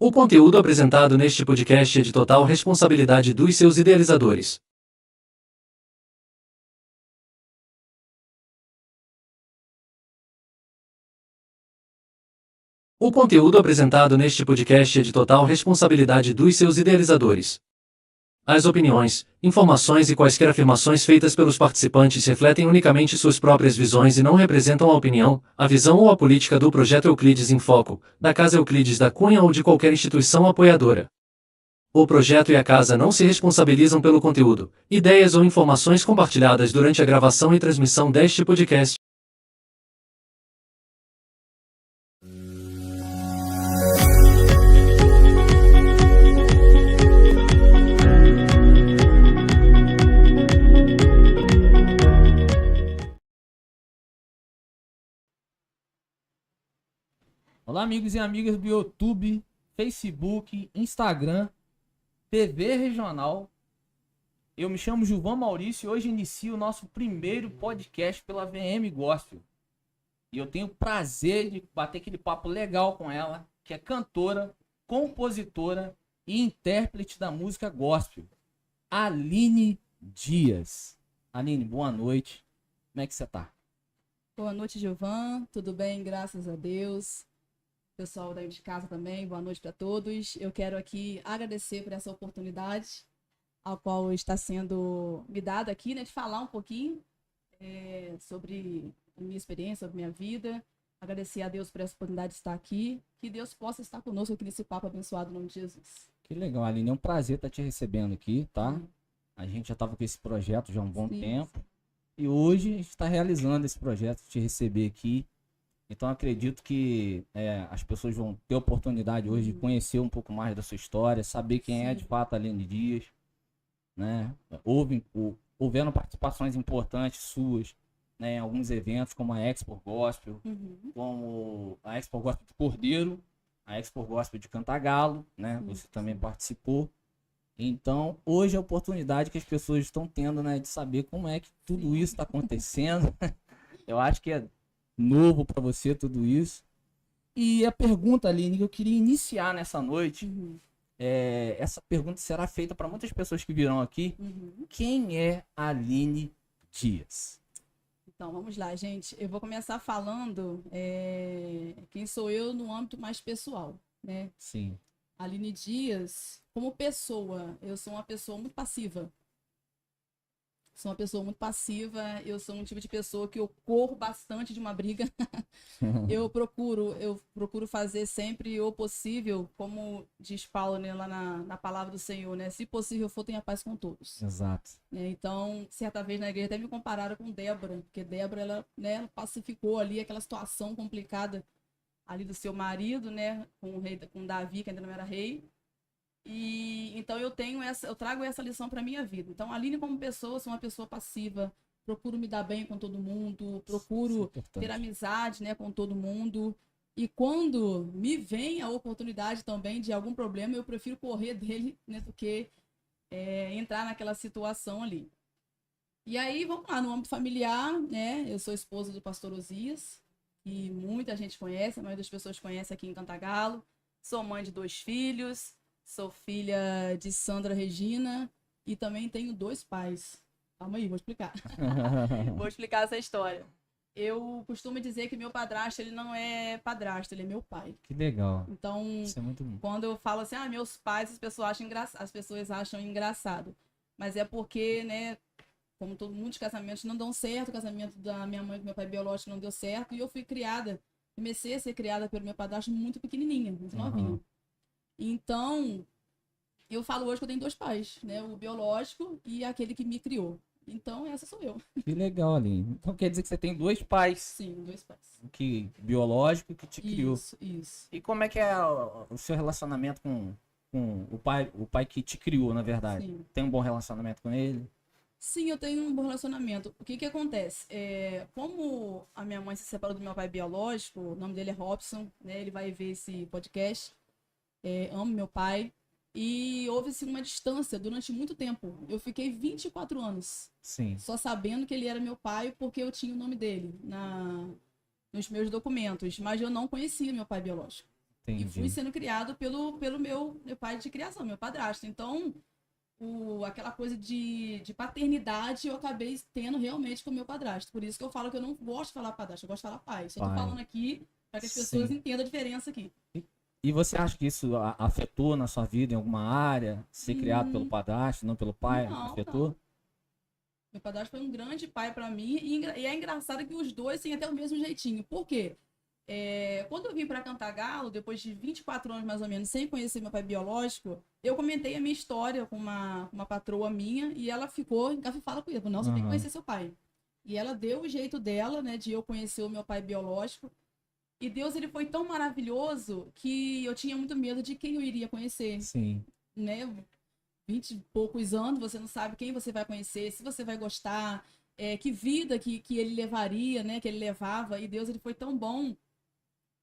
O conteúdo apresentado neste podcast é de total responsabilidade dos seus idealizadores. O conteúdo apresentado neste podcast é de total responsabilidade dos seus idealizadores. As opiniões, informações e quaisquer afirmações feitas pelos participantes refletem unicamente suas próprias visões e não representam a opinião, a visão ou a política do Projeto Euclides em Foco, da Casa Euclides da Cunha ou de qualquer instituição apoiadora. O projeto e a casa não se responsabilizam pelo conteúdo, ideias ou informações compartilhadas durante a gravação e transmissão deste podcast. Olá, amigos e amigas do YouTube, Facebook, Instagram, TV Regional. Eu me chamo Gilvan Maurício e hoje inicio o nosso primeiro podcast pela VM Gospel. E eu tenho o prazer de bater aquele papo legal com ela, que é cantora, compositora e intérprete da música gospel, Aline Dias. Aline, boa noite. Como é que você tá? Boa noite, Gilvan. Tudo bem? Graças a Deus. Pessoal daí de casa também, boa noite para todos. Eu quero aqui agradecer por essa oportunidade, a qual está sendo me dada aqui, né, de falar um pouquinho sobre a minha experiência, sobre a minha vida. Agradecer a Deus por essa oportunidade de estar aqui. Que Deus possa estar conosco aqui nesse papo abençoado em nome de Jesus. Que legal, Aline. É um prazer estar te recebendo aqui, tá? A gente já estava com esse projeto já há um bom tempo. E hoje a gente está realizando esse projeto de te receber aqui. Então acredito que as pessoas vão ter a oportunidade hoje de conhecer um pouco mais da sua história, saber quem é de fato a Aline Dias, né? Houveram participações importantes suas, né, em alguns eventos como a Expo Gospel, como a Expo Gospel de Cordeiro, a Expo Gospel de Cantagalo, né? Você também participou. Então hoje é a oportunidade que as pessoas estão tendo, né, de saber como é que tudo isso está acontecendo. Eu acho que é novo para você tudo isso. E a pergunta, Aline, que eu queria iniciar nessa noite, essa pergunta será feita para muitas pessoas que virão aqui. Quem é a Aline Dias? Então, vamos lá, gente. Eu vou começar falando quem sou eu no âmbito mais pessoal, né? Sim. Aline Dias, como pessoa, eu sou uma pessoa muito passiva. Sou uma pessoa muito passiva, eu sou um tipo de pessoa que eu corro bastante de uma briga. Eu procuro fazer sempre o possível, como diz Paulo, né, lá na palavra do Senhor, né? Se possível for, tenha paz com todos. Exato. Então, certa vez na igreja até me compararam com Débora, porque Débora, ela, né, ela pacificou ali aquela situação complicada ali do seu marido, né, com Davi, que ainda não era rei. E então eu trago essa lição para minha vida. Então, a Aline como pessoa, sou uma pessoa passiva, procuro me dar bem com todo mundo, procuro ter amizade, né, com todo mundo. E quando me vem a oportunidade também de algum problema, eu prefiro correr dele, né, do que entrar naquela situação ali. E aí, vamos lá, no âmbito familiar, né, eu sou esposa do pastor Osias, que muita gente conhece, a maioria das pessoas conhece aqui em Cantagalo. Sou mãe de 2 filhos. Sou filha de Sandra Regina e também tenho 2 pais. Calma aí, vou explicar. Vou explicar essa história. Eu costumo dizer que meu padrasto, ele não é padrasto, ele é meu pai. Que legal. Então, isso é muito bom. Quando eu falo assim, meus pais, as pessoas acham engraçado. Mas é porque, né, como muitos casamentos não dão certo, o casamento da minha mãe com meu pai biológico não deu certo, e eu comecei a ser criada pelo meu padrasto muito pequenininha, muito novinha. Então, eu falo hoje que eu tenho 2 pais, né? O biológico e aquele que me criou. Então, essa sou eu. Que legal, Aline. Então quer dizer que você tem 2 pais. Sim, 2 pais. Biológico que te criou. Isso. E como é que é o seu relacionamento com o pai que te criou, na verdade? Sim. Tem um bom relacionamento com ele? Sim, eu tenho um bom relacionamento. O que acontece? Como a minha mãe se separou do meu pai biológico, o nome dele é Robson, né? Ele vai ver esse podcast. Amo meu pai. E houve-se uma distância durante muito tempo. Eu fiquei 24 anos. Sim. Só sabendo que ele era meu pai porque eu tinha o nome dele nos meus documentos. Mas eu não conhecia meu pai biológico. E fui Entendi. sendo criado pelo meu pai de criação, meu padrasto. Então, aquela coisa de paternidade eu acabei tendo realmente com o meu padrasto. Por isso que eu falo que eu não gosto de falar padrasto, eu gosto de falar pai. Só tô Pai. falando aqui para que as pessoas Sim. entendam a diferença aqui. E você acha que isso afetou na sua vida em alguma área? Ser criado pelo Hum, padrasto, não pelo pai? não, Afetou? não. Meu padrasto foi um grande pai para mim e é engraçado que os dois têm até o mesmo jeitinho. Por quê? Quando eu vim para Cantagalo, depois de 24 anos mais ou menos, sem conhecer meu pai biológico, eu comentei a minha história com uma patroa minha e ela ficou encafifada com isso. Não, você tem que Aham. conhecer seu pai. E ela deu o jeito dela, né, de eu conhecer o meu pai biológico. E Deus, ele foi tão maravilhoso que eu tinha muito medo de quem eu iria conhecer, Sim. né? 20 e poucos anos, você não sabe quem você vai conhecer, se você vai gostar, que vida que ele levaria, né, que ele levava. E Deus, ele foi tão bom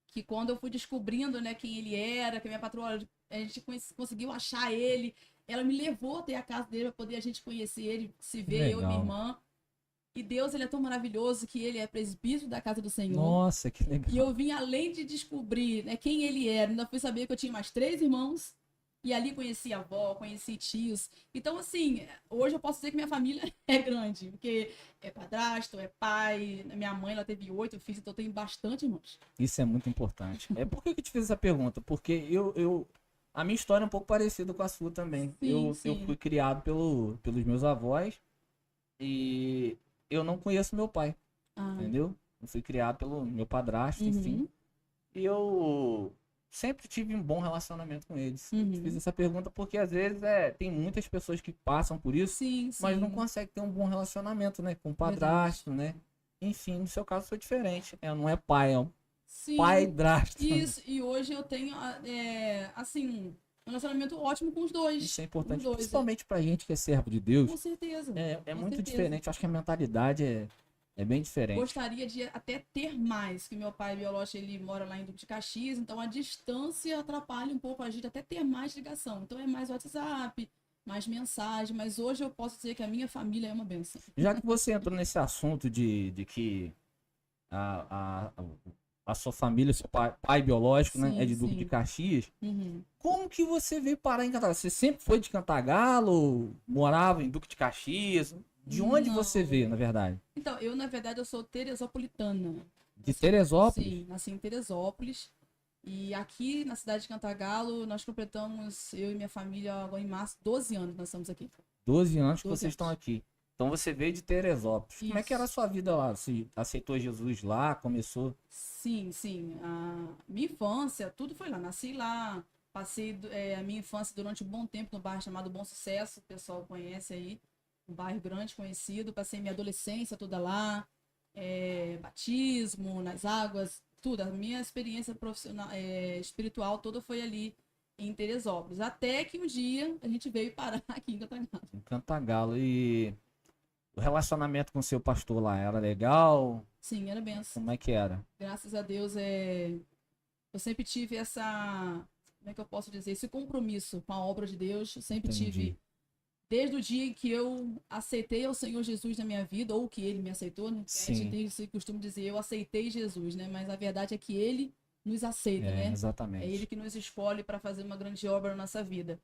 que quando eu fui descobrindo, né, quem ele era, que a minha patroa, a gente conseguiu achar ele, ela me levou até a casa dele para poder a gente conhecer ele, se Que ver, eu e minha legal. irmã. E Deus, ele é tão maravilhoso que ele é presbítero da casa do Senhor. Nossa, que E legal. eu vim, além de descobrir, né, quem ele era, ainda fui saber que eu tinha mais 3 irmãos. E ali conheci a avó, conheci tios. Então, assim, hoje eu posso dizer que minha família é grande. Porque é padrasto, é pai. Minha mãe, ela teve 8 filhos, então eu tenho bastante irmãos. Isso é muito importante. Por que eu te fiz essa pergunta? Porque a minha história é um pouco parecida com a sua também. Sim, Eu sim. fui criado pelos meus avós e eu não conheço meu pai, Ah, entendeu? Eu fui criado pelo meu padrasto, enfim. uhum, E eu sempre tive um bom relacionamento com eles. Eu te fiz uhum. essa pergunta porque às vezes tem muitas pessoas que passam por isso, Sim, mas não sim. conseguem ter um bom relacionamento, né? Com o Verdade. padrasto, né? Enfim, no seu caso foi diferente. Não é pai, é um pai Sim, drasto. isso. E hoje eu tenho, assim, um relacionamento ótimo com os Isso dois. é Com os importante, dois, principalmente pra gente que é servo de com Deus. certeza. É Com muito certeza. diferente. Eu acho que a mentalidade é bem diferente. Gostaria de até ter mais, que meu pai biológico, ele mora lá em Duque de Caxias, então a distância atrapalha um pouco a gente até ter mais ligação. Então é mais WhatsApp, mais mensagem, mas hoje eu posso dizer que a minha família é uma benção. Já que você entrou nesse assunto de que a, a, a sua família, seu pai biológico, né, é Sim, de Duque de sim. Caxias, Uhum. como que você veio parar em Cantagalo? Você sempre foi de Cantagalo? Morava em Duque de Caxias? De onde você Não. veio, na verdade? Então, eu, na verdade, eu sou teresopolitana. De Teresópolis? Sim, nasci em Teresópolis. E aqui na cidade de Cantagalo, nós completamos, eu e minha família, agora em março, 12 anos nós estamos aqui. 12 anos que 12 vocês estão anos. aqui. Então você veio de Teresópolis. Como é que era a Isso. sua vida lá? Você aceitou Jesus lá? Começou? Sim, sim. A minha infância, tudo foi lá. Nasci lá, passei a minha infância durante um bom tempo no bairro chamado Bom Sucesso, o pessoal conhece aí, um bairro grande, conhecido. Passei minha adolescência toda lá, batismo nas águas, tudo. A minha experiência profissional, espiritual toda foi ali em Teresópolis. Até que um dia a gente veio parar aqui em Cantagalo. Em Cantagalo. E o relacionamento com o seu pastor lá era legal? Sim, era benção. Como é que era? Graças a Deus, eu sempre tive como é que eu posso dizer, esse compromisso com a obra de Deus. Eu sempre Entendi. tive, desde o dia em que eu aceitei o Senhor Jesus na minha vida, ou que ele me aceitou, né? Porque a gente Sim, tem esse costume de dizer, eu aceitei Jesus, né? Mas a verdade é que ele nos aceita, né? É ele exatamente. que nos escolhe para fazer uma grande obra na nossa vida.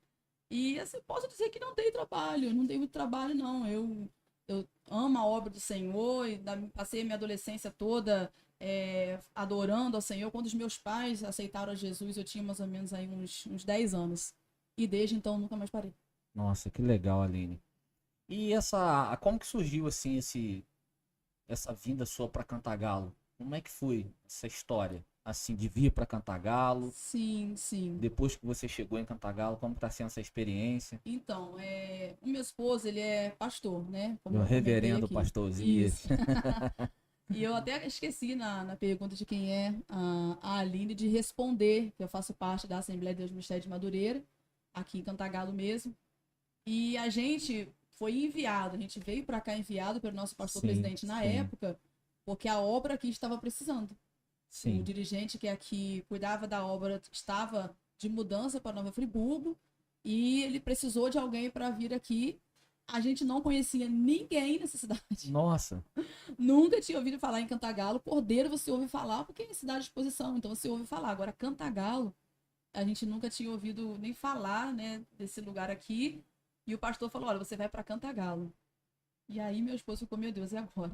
E assim, posso dizer que não tem trabalho, não tem muito trabalho, não. Eu amo a obra do Senhor e passei a minha adolescência toda adorando ao Senhor. Quando os meus pais aceitaram a Jesus, eu tinha mais ou menos aí uns 10 anos. E desde então nunca mais parei. Nossa, que legal, Aline. E como que surgiu assim essa vinda sua para Cantagalo? Como é que foi essa história? Assim, de vir para Cantagalo, Sim, sim. depois que você chegou em Cantagalo, como está sendo essa experiência? Então, o meu esposo, ele é pastor, né? Como Meu eu comentei reverendo aqui. pastor Zias. Isso. E eu até esqueci na pergunta de quem é a Aline de responder, que eu faço parte da Assembleia de Deus Mistério de Madureira, aqui em Cantagalo mesmo. E a gente foi enviado, a gente veio para cá enviado pelo nosso pastor Sim, presidente na sim, época, porque a obra aqui estava precisando. O sim. dirigente que aqui cuidava da obra estava de mudança para Nova Friburgo e ele precisou de alguém para vir aqui. A gente não conhecia ninguém nessa cidade. Nossa, Nunca tinha ouvido falar em Cantagalo. Cordeiro você ouve falar porque é cidade de exposição, então você ouve falar. Agora, Cantagalo, a gente nunca tinha ouvido nem falar, né, desse lugar aqui. E o pastor falou, olha, você vai para Cantagalo. E aí meu esposo ficou, meu Deus, e agora?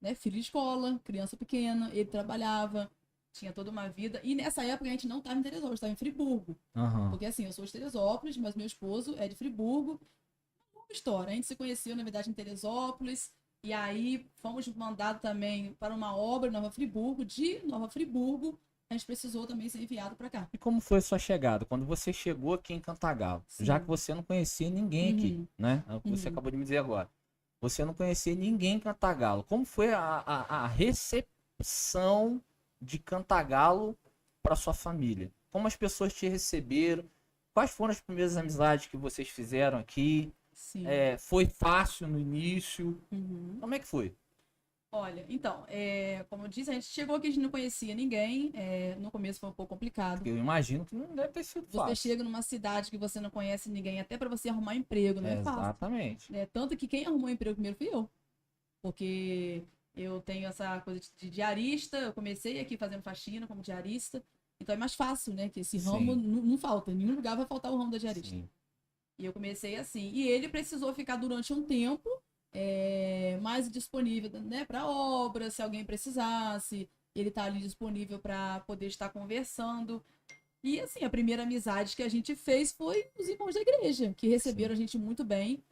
Né, filho de escola, criança pequena, ele trabalhava, tinha toda uma vida. E nessa época a gente não estava em Teresópolis, estava em Friburgo. Aham. Porque assim, eu sou de Teresópolis, mas meu esposo é de Friburgo. Uma história, a gente se conheceu, na verdade, em Teresópolis. E aí fomos mandados também para uma obra em Nova Friburgo. De Nova Friburgo, a gente precisou também ser enviado para cá. E como foi a sua chegada? Quando você chegou aqui em Cantagalo, Sim. já que você não conhecia ninguém aqui, Uhum. né? É o que você acabou de me dizer agora. Você não conhecia ninguém em Cantagalo. Como foi a recepção de Cantagalo para sua família? Como as pessoas te receberam? Quais foram as primeiras amizades que vocês fizeram aqui? Sim. Foi fácil no início? Uhum. Como é que foi? Olha, então, como eu disse, a gente chegou aqui, a gente não conhecia ninguém. No começo foi um pouco complicado. Eu imagino que não deve ter sido Você fácil. chega numa cidade que você não conhece ninguém, até para você arrumar emprego, não é fácil. Exatamente. Tanto que quem arrumou emprego primeiro fui eu. Porque eu tenho essa coisa de diarista, eu comecei aqui fazendo faxina como diarista. Então é mais fácil, né? Que esse ramo Sim. não falta, em nenhum lugar vai faltar o ramo da diarista. Sim. E eu comecei assim. E ele precisou ficar durante um tempo mais disponível, né, para obra, se alguém precisasse. Ele tá ali disponível para poder estar conversando. E assim, a primeira amizade que a gente fez foi os irmãos da igreja, que receberam a gente muito bem.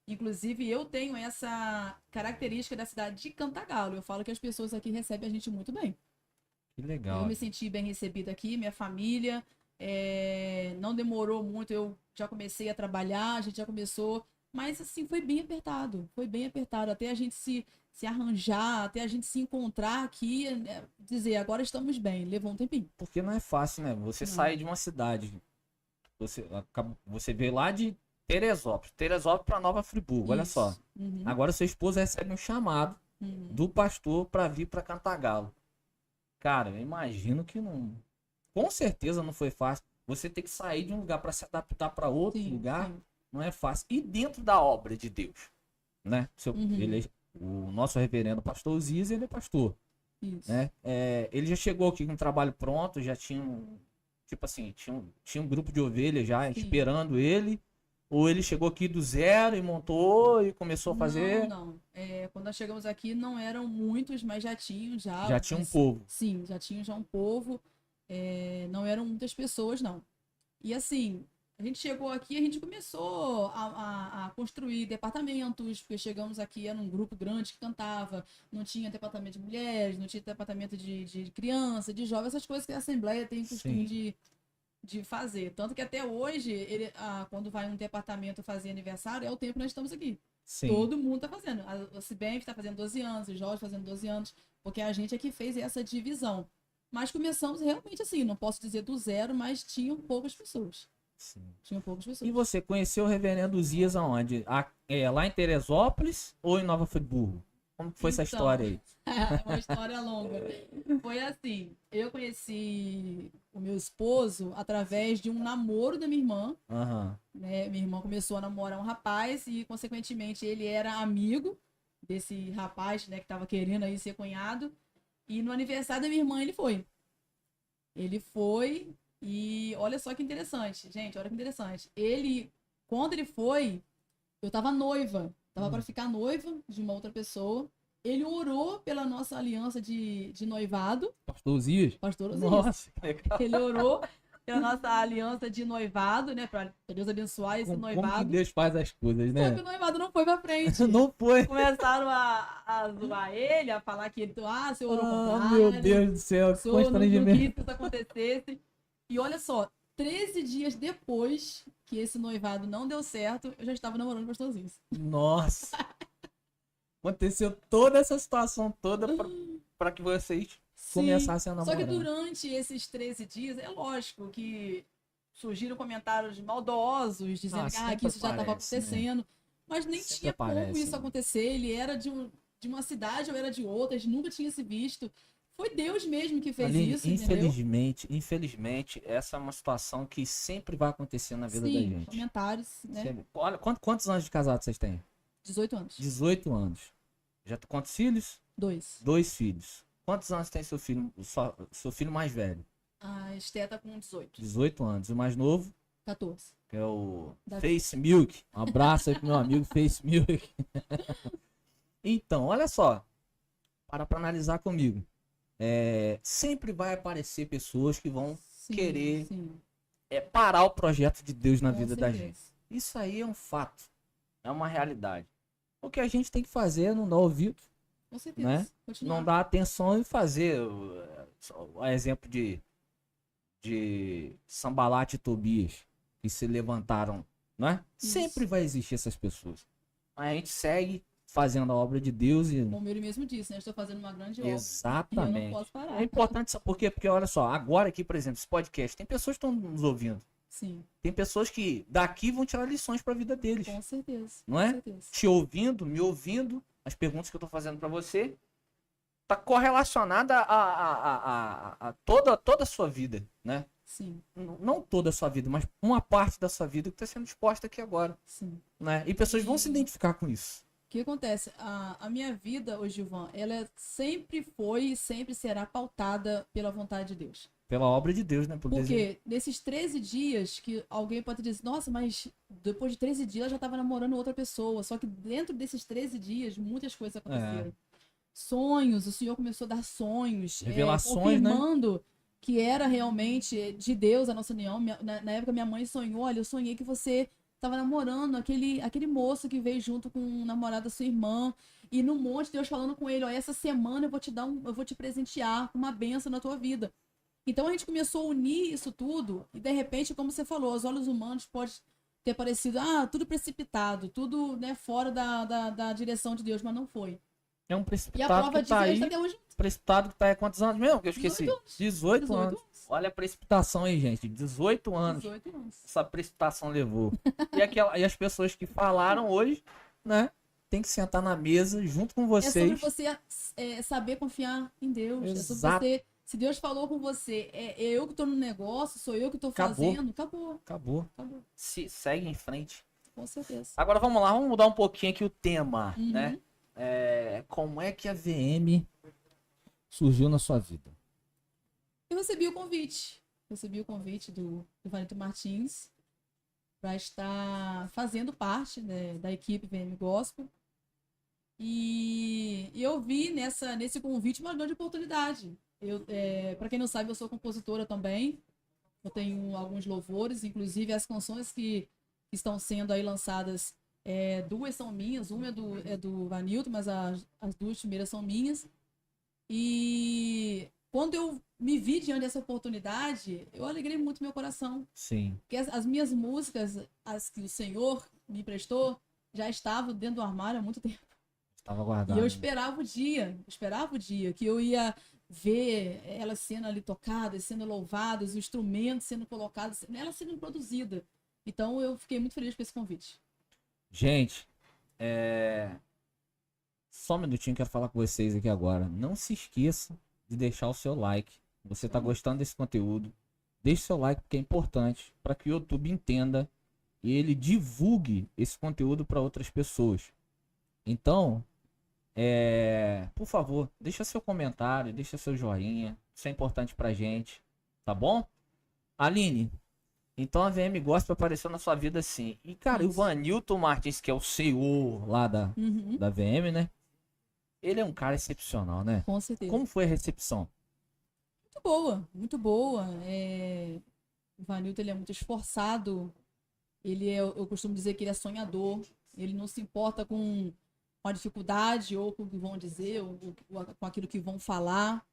Inclusive, eu tenho essa característica da cidade de Cantagalo. Eu falo que as pessoas aqui recebem a gente muito bem. Que legal. Eu me senti bem recebida aqui, minha família. Não demorou muito, eu já comecei a trabalhar, a gente já começou. Mas, assim, foi bem apertado. Foi bem apertado. Até a gente se arranjar, até a gente se encontrar aqui, né, dizer, agora estamos bem. Levou um tempinho. Porque não é fácil, né? Você Não. sai de uma cidade. Você veio lá de Teresópolis para Nova Friburgo, olha Isso. só. Uhum, Agora sua esposa recebe um chamado uhum. do pastor para vir para Cantagalo. Cara, eu imagino que não. Com certeza não foi fácil. Você ter que sair de um lugar para se adaptar para outro Sim, lugar sim. não é fácil. E dentro da obra de Deus, né? Uhum. O nosso reverendo pastor Ziz, ele é pastor, Isso. né? Ele já chegou aqui com o trabalho pronto, já tinha tipo assim, tinha um grupo de ovelhas já Sim. esperando ele. Ou ele chegou aqui do zero e montou e começou a fazer? Não. Quando nós chegamos aqui, não eram muitos, mas já tinham já. Já tinha um mas- povo. Sim, já tinham já um povo. Não eram muitas pessoas, não. E assim, a gente chegou aqui, a gente começou a construir departamentos, porque chegamos aqui, era um grupo grande que cantava, não tinha departamento de mulheres, não tinha departamento de criança, de jovens, essas coisas que a Assembleia tem costume Sim. de fazer. Tanto que até hoje, quando vai um departamento fazer aniversário, é o tempo que nós estamos aqui. Sim. Todo mundo tá fazendo. A Cibem está fazendo 12 anos, o Jorge fazendo 12 anos, porque a gente é que fez essa divisão. Mas começamos realmente assim, não posso dizer do zero, mas tinham poucas pessoas. Sim. Tinham poucas pessoas. E você conheceu o reverendo Zias aonde? Lá em Teresópolis ou em Nova Friburgo? Como que foi essa Então, história aí? É uma história longa. Foi assim, eu conheci o meu esposo através de um namoro da minha irmã, Aham. né? Minha irmã começou a namorar um rapaz e, consequentemente, ele era amigo desse rapaz, né, que estava querendo aí ser cunhado. E no aniversário da minha irmã ele foi. Ele foi e olha só que interessante, gente, olha que interessante. Quando ele foi, eu tava noiva, tava para ficar noiva de uma outra pessoa. Ele orou pela nossa aliança de noivado, Pastor Zias? pastor Osiris. Nossa, que legal. Ele orou pela nossa aliança de noivado, né, para Deus abençoar esse Como que noivado. Deus faz as coisas, Só né? que o noivado não foi pra frente. Não foi. Começaram a zoar ele, a falar que ele, você orou Ah, contrário. meu Deus do céu, O que senhor não constrangimento. quis que isso acontecesse. E olha só, 13 dias depois que esse noivado não deu certo, eu já estava namorando o pastorzinho. Nossa. Aconteceu toda essa situação toda para que vocês começassem a Só que namorar. durante esses 13 dias, é lógico que surgiram comentários maldosos, dizendo que sempre isso já estava aparece, né? acontecendo. Mas nem Sempre tinha como aparece, isso né? acontecer. Ele era de uma cidade, eu era de outra, a gente nunca tinha se visto. Foi Deus mesmo que fez Aline, isso, entendeu? infelizmente, essa é uma situação que sempre vai acontecer na vida da Sim, gente. comentários, né? Sempre. Olha, quantos anos de casado vocês têm? 18 anos. 18 anos. Quantos filhos? 2. 2 filhos. Quantos anos tem seu filho mais velho? A Esté tá com 18. 18 anos. O mais novo, 14. que é o Davi. Face Milk. Um abraço aí pro meu amigo Face Milk. Então, olha só. Para analisar comigo. Sempre vai aparecer pessoas que vão Sim, querer sim, parar o projeto de Deus na com vida da certeza. gente. Isso aí é um fato. É uma realidade. O que a gente tem que fazer é não dar ouvido, Com certeza. né? Continuar. Não dar atenção e fazer. O exemplo de Sambalat e Tobias, que se levantaram, né? Isso. Sempre vai existir essas pessoas. Mas a gente segue fazendo a obra de Deus e... Como ele mesmo disse, né? Estou fazendo uma grande obra. E eu não Exatamente. posso parar. É importante, sabe por quê? Porque olha só, agora aqui, por exemplo, esse podcast, tem pessoas que estão nos ouvindo. Sim, Tem pessoas que daqui vão tirar lições para a vida deles. com certeza. Não com é? certeza. Te ouvindo, me ouvindo, as perguntas que eu tô fazendo para você, tá correlacionada a toda a sua vida, né? Sim, Não toda a sua vida, mas uma parte da sua vida que está sendo exposta aqui agora, sim. né? E pessoas vão se identificar com isso. O que acontece? A minha vida, ô Gilvan, ela sempre foi e sempre será pautada pela vontade de Deus. Pela obra de Deus, né? Por desejo. Porque nesses 13 dias que alguém pode dizer, nossa, mas depois de 13 dias ela já estava namorando outra pessoa. Só que dentro desses 13 dias, muitas coisas aconteceram. Sonhos, o Senhor começou a dar sonhos. Revelações, né? confirmando que era realmente de Deus a nossa união. Na época, minha mãe sonhou, olha, eu sonhei que você estava namorando aquele moço que veio junto com o namorado da sua irmã. E no monte, Deus falando com ele, ó, essa semana eu vou te presentear com uma bênção na tua vida. Então a gente começou a unir isso tudo e de repente, como você falou, aos olhos humanos pode ter parecido, tudo precipitado, tudo, né, fora da direção de Deus, mas não foi. É um E a precipitado prova que disso tá é que a aí. gente tá até hoje. Precipitado que tá aí há quantos anos mesmo? Que eu esqueci. 18 anos. anos. Olha a precipitação aí, gente. 18 anos. 18 anos. Essa precipitação levou. E as pessoas que falaram hoje, né? Tem que sentar na mesa junto com É sobre vocês. você saber confiar em Deus. É sobre Exato. você. Se Deus falou com você, é eu que tô no negócio, sou eu que tô Acabou. fazendo, acabou. Acabou. Acabou. Segue em frente. Com certeza. Agora vamos lá, vamos mudar um pouquinho aqui o tema, Uhum. né? Como é que a VM surgiu na sua vida? Eu recebi o convite. Recebi o convite do Vanito Martins para estar fazendo parte, né, da equipe VM Gospel. E eu vi nesse convite uma grande oportunidade. Para quem não sabe, eu sou compositora também. Eu tenho alguns louvores, inclusive as canções que estão sendo aí lançadas, duas são minhas, uma é do Vanilton, mas as duas primeiras são minhas. E quando eu me vi diante dessa oportunidade, eu alegrei muito meu coração. Sim. Porque as minhas músicas, as que o Senhor me emprestou, já estavam dentro do armário há muito tempo. Estava guardado. E eu esperava o dia que eu ia ver elas sendo ali tocadas, sendo louvadas, o instrumento sendo colocado, elas sendo produzida. Então eu fiquei muito feliz com esse convite. Gente, só um minutinho, quero falar com vocês aqui agora. Não se esqueça de deixar o seu like. Você está gostando desse conteúdo? Deixe seu like, porque é importante para que o YouTube entenda e ele divulgue esse conteúdo para outras pessoas. Então, por favor, deixa seu comentário, deixa seu joinha. Isso é importante pra gente, tá bom? Aline, então a VM Gospel apareceu na sua vida sim. E, cara, o Vanilton Martins, que é o CEO lá da VM, né? Ele é um cara excepcional, né? Com certeza. Como foi a recepção? Muito boa, muito boa. O Vanilton, ele é muito esforçado. Eu costumo dizer que ele é sonhador. Ele não se importa com a dificuldade ou com o que vão dizer ou com aquilo que vão falar,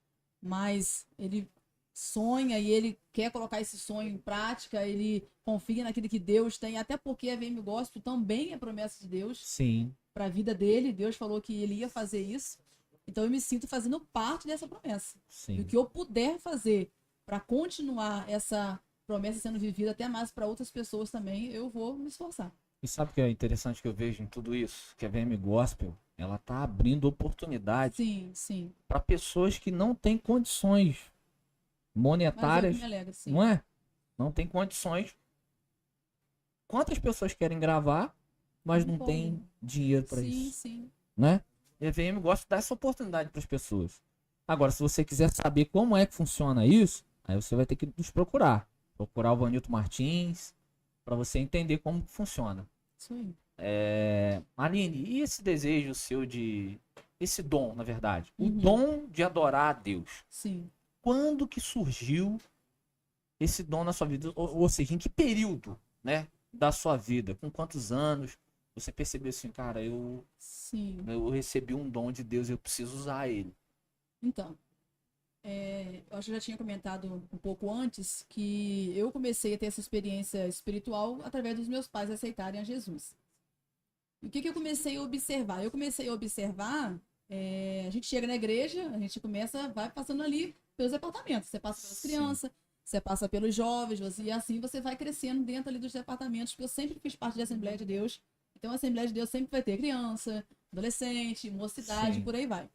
mas ele sonha e ele quer colocar esse sonho em prática, ele confia naquilo que Deus tem, até porque a VM Gospel também é promessa de Deus. Sim. Para a vida dele, Deus falou que ele ia fazer isso, então eu me sinto fazendo parte dessa promessa. Sim. E o que eu puder fazer para continuar essa promessa sendo vivida até mais para outras pessoas também, eu vou me esforçar. E sabe o que é interessante que eu vejo em tudo isso? Que a VM Gospel, ela tá abrindo oportunidades Sim. para pessoas que não têm condições monetárias, Mas eu me alegro, sim. não é? Não tem condições. Quantas pessoas querem gravar, mas não Bom. tem dinheiro para isso, Sim. né? E a VM gosta de dar essa oportunidade para as pessoas. Agora, se você quiser saber como é que funciona isso, Aí você vai ter que nos procurar. Procurar o Vanilton Martins, para você entender como funciona. Isso aí. Aline, e esse desejo seu de... Esse dom, na verdade. O Uhum. dom de adorar a Deus. Sim. Quando que surgiu esse dom na sua vida? Ou seja, em que período, né, da sua vida? Com quantos anos você percebeu assim, cara, Sim. eu recebi um dom de Deus, eu preciso usar ele. Então, eu acho que eu já tinha comentado um pouco antes que eu comecei a ter essa experiência espiritual através dos meus pais aceitarem a Jesus. E o que eu comecei a observar? Eu comecei a observar, a gente chega na igreja, a gente vai passando ali pelos departamentos. Você passa pelas Sim. crianças, você passa pelos jovens, e assim você vai crescendo dentro ali dos departamentos, porque eu sempre fiz parte da Assembleia de Deus. Então a Assembleia de Deus sempre vai ter criança, adolescente, mocidade, Sim. por aí vai.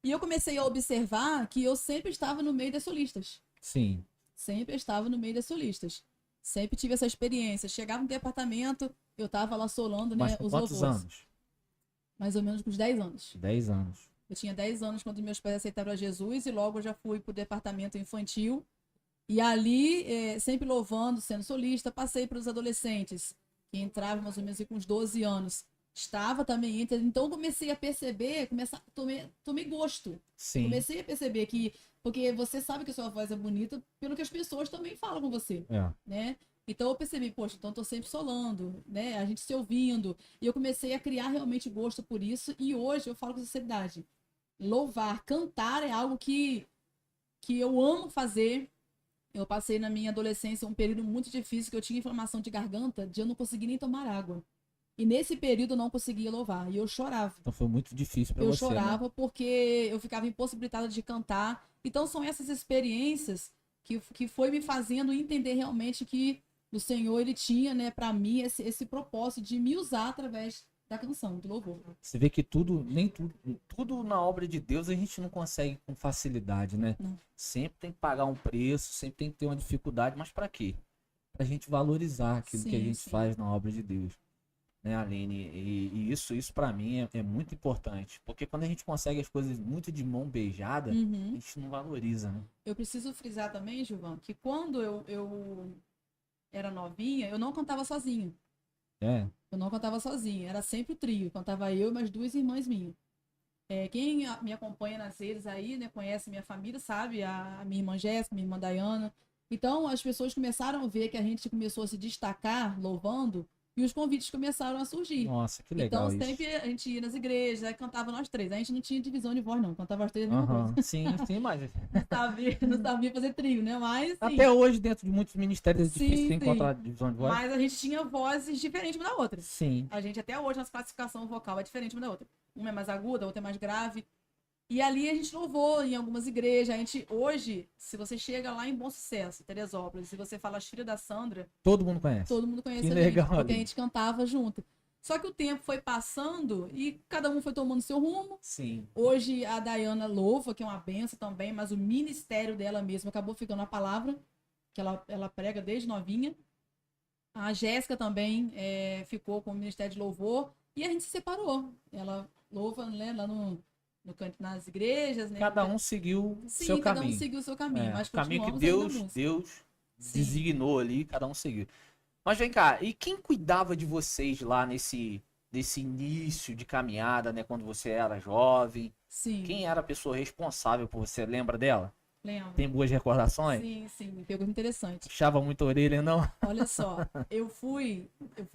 E eu comecei a observar que eu sempre estava no meio das solistas. Sim. Sempre estava no meio das solistas. Sempre tive essa experiência. Chegava no departamento, eu estava lá solando, Mas né, com os quantos louvores. anos? Mais ou menos com uns 10 anos. 10 anos. Eu tinha 10 anos quando meus pais aceitaram a Jesus e logo eu já fui para o departamento infantil. E ali, sempre louvando, sendo solista, passei para os adolescentes, que entravam mais ou menos com uns 12 anos. Estava também entre. Então comecei a perceber, tomei gosto. Sim. Comecei a perceber que, porque você sabe que a sua voz é bonita pelo que as pessoas também falam com você, né? Então eu percebi, poxa, então eu tô sempre solando, né? A gente se ouvindo. E eu comecei a criar realmente gosto por isso. E hoje eu falo com sinceridade, louvar, cantar é algo que eu amo fazer. Eu passei na minha adolescência um período muito difícil, que eu tinha inflamação de garganta, de eu não conseguir nem tomar água. E nesse período eu não conseguia louvar. E eu chorava. Então foi muito difícil para Eu você, chorava né? porque eu ficava impossibilitada de cantar. Então são essas experiências que foi me fazendo entender realmente que o Senhor, ele tinha, né, para mim esse propósito de me usar através da canção, do louvor. Você vê que tudo na obra de Deus a gente não consegue com facilidade, né? Não. Sempre tem que pagar um preço, sempre tem que ter uma dificuldade, mas para quê? Pra gente valorizar aquilo que a Sim, gente sim. faz na obra de Deus, né, Aline? E isso para mim é muito importante, porque quando a gente consegue as coisas muito de mão beijada, a Uhum. gente não valoriza, né? Eu preciso frisar também, Gilvan, que quando eu era novinha, eu não cantava sozinha. É, Eu não cantava sozinha, era sempre o trio. Cantava eu e mais duas irmãs minhas. Quem me acompanha nas redes aí, né, conhece minha família, sabe? A minha irmã Jéssica, minha irmã Dayana. Então, as pessoas começaram a ver que a gente começou a se destacar louvando e os convites começaram a surgir. nossa, que Então, legal isso. sempre a gente ia nas igrejas, aí cantava nós três. A gente não tinha divisão de voz, não. Cantava as três a mesma Aham, coisa. sim, mas Não sabia fazer trio, né? Mas, sim. até hoje, dentro de muitos ministérios, é difícil Sim, de sim. encontrar divisão de voz. Mas a gente tinha vozes diferentes uma da outra. Sim. A gente até hoje, nossa classificação vocal é diferente uma da outra. Uma é mais aguda, a outra é mais grave. E ali a gente louvou em algumas igrejas. A gente, hoje, se você chega lá em Bom Sucesso, Teresópolis, e você fala as filhas da Sandra, Todo mundo conhece. todo mundo conhece Que a gente, legal, porque ali. a gente cantava junto. Só que o tempo foi passando e cada um foi tomando seu rumo. Sim. Hoje a Dayana louva, que é uma benção também, mas o ministério dela mesma acabou ficando a palavra, que ela prega desde novinha. A Jéssica também ficou com o Ministério de Louvor e a gente se separou. Ela louva, né, lá nas igrejas, né? Cada um seguiu Sim, seu cada caminho. um seguiu o seu caminho, mas O caminho que continuamos ainda na música. Deus Sim. designou ali, cada um seguiu. Mas vem cá, e quem cuidava de vocês lá nesse início de caminhada, né? Quando você era jovem? Sim, Quem era a pessoa responsável por você? Lembra dela? lembro. Tem boas recordações? Sim, pergunta interessante. Puxava muita orelha, não? Olha só, eu fui